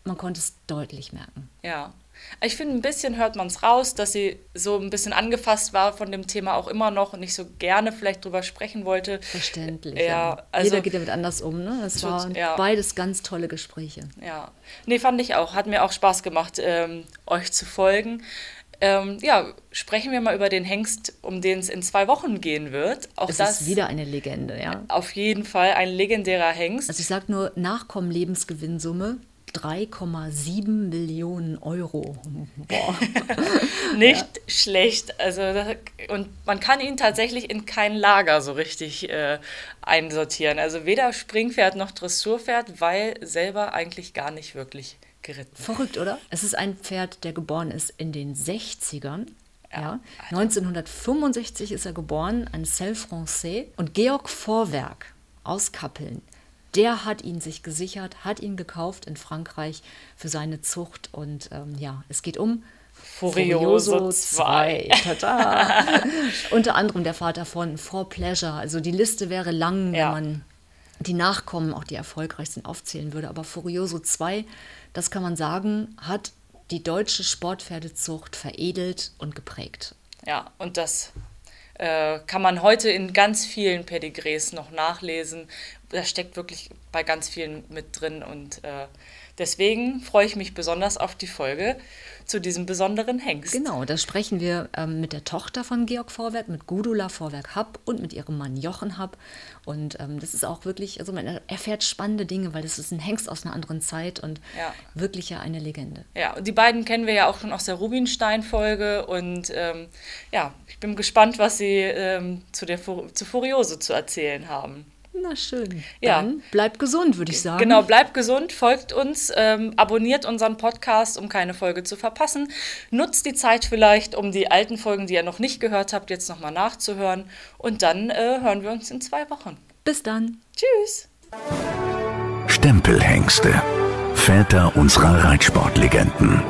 man konnte es deutlich merken. Ja, ich finde, ein bisschen hört man es raus, dass sie so ein bisschen angefasst war von dem Thema auch immer noch und nicht so gerne vielleicht drüber sprechen wollte. Verständlich. Ja, also, jeder geht damit anders um, ne? Es waren beides ganz tolle Gespräche. Ja, nee, fand ich auch. Hat mir auch Spaß gemacht, euch zu folgen. Ja, sprechen wir mal über den Hengst, um den es in 2 Wochen gehen wird. Auch das ist wieder eine Legende, ja. Auf jeden Fall ein legendärer Hengst. Also ich sage nur, Nachkommen-Lebensgewinnsumme 3,7 Millionen Euro. Boah. Nicht schlecht. Also und man kann ihn tatsächlich in kein Lager so richtig einsortieren. Also weder Springpferd noch Dressurpferd, weil selber eigentlich gar nicht wirklich geritten. Verrückt, oder? Es ist ein Pferd, der geboren ist in den 60ern. Ja. 1965 ist er geboren, ein Selle Français. Und Georg Vorwerk aus Kappeln, der hat ihn sich gesichert, hat ihn gekauft in Frankreich für seine Zucht. Und es geht um Furioso 2. Tada. Unter anderem der Vater von For Pleasure. Also die Liste wäre lang, wenn man die Nachkommen, auch die erfolgreichsten, aufzählen würde. Aber Furioso 2, das kann man sagen, hat die deutsche Sportpferdezucht veredelt und geprägt. Ja, und das kann man heute in ganz vielen Pedigrees noch nachlesen. Da steckt wirklich bei ganz vielen mit drin und deswegen freue ich mich besonders auf die Folge zu diesem besonderen Hengst. Genau, da sprechen wir mit der Tochter von Georg Vorwerk, mit Gudula Vorwerk-Happ und mit ihrem Mann Jochen Happ. Und das ist auch wirklich, also man erfährt spannende Dinge, weil das ist ein Hengst aus einer anderen Zeit und wirklich ja eine Legende. Ja, und die beiden kennen wir ja auch schon aus der Rubinstein-Folge und ich bin gespannt, was sie zu Furioso zu erzählen haben. Na schön. Ja. Dann bleibt gesund, würde ich sagen. Genau, bleibt gesund, folgt uns, abonniert unseren Podcast, um keine Folge zu verpassen. Nutzt die Zeit vielleicht, um die alten Folgen, die ihr noch nicht gehört habt, jetzt nochmal nachzuhören. Und dann hören wir uns in 2 Wochen. Bis dann. Tschüss. Stempelhengste. Väter unserer Reitsportlegenden.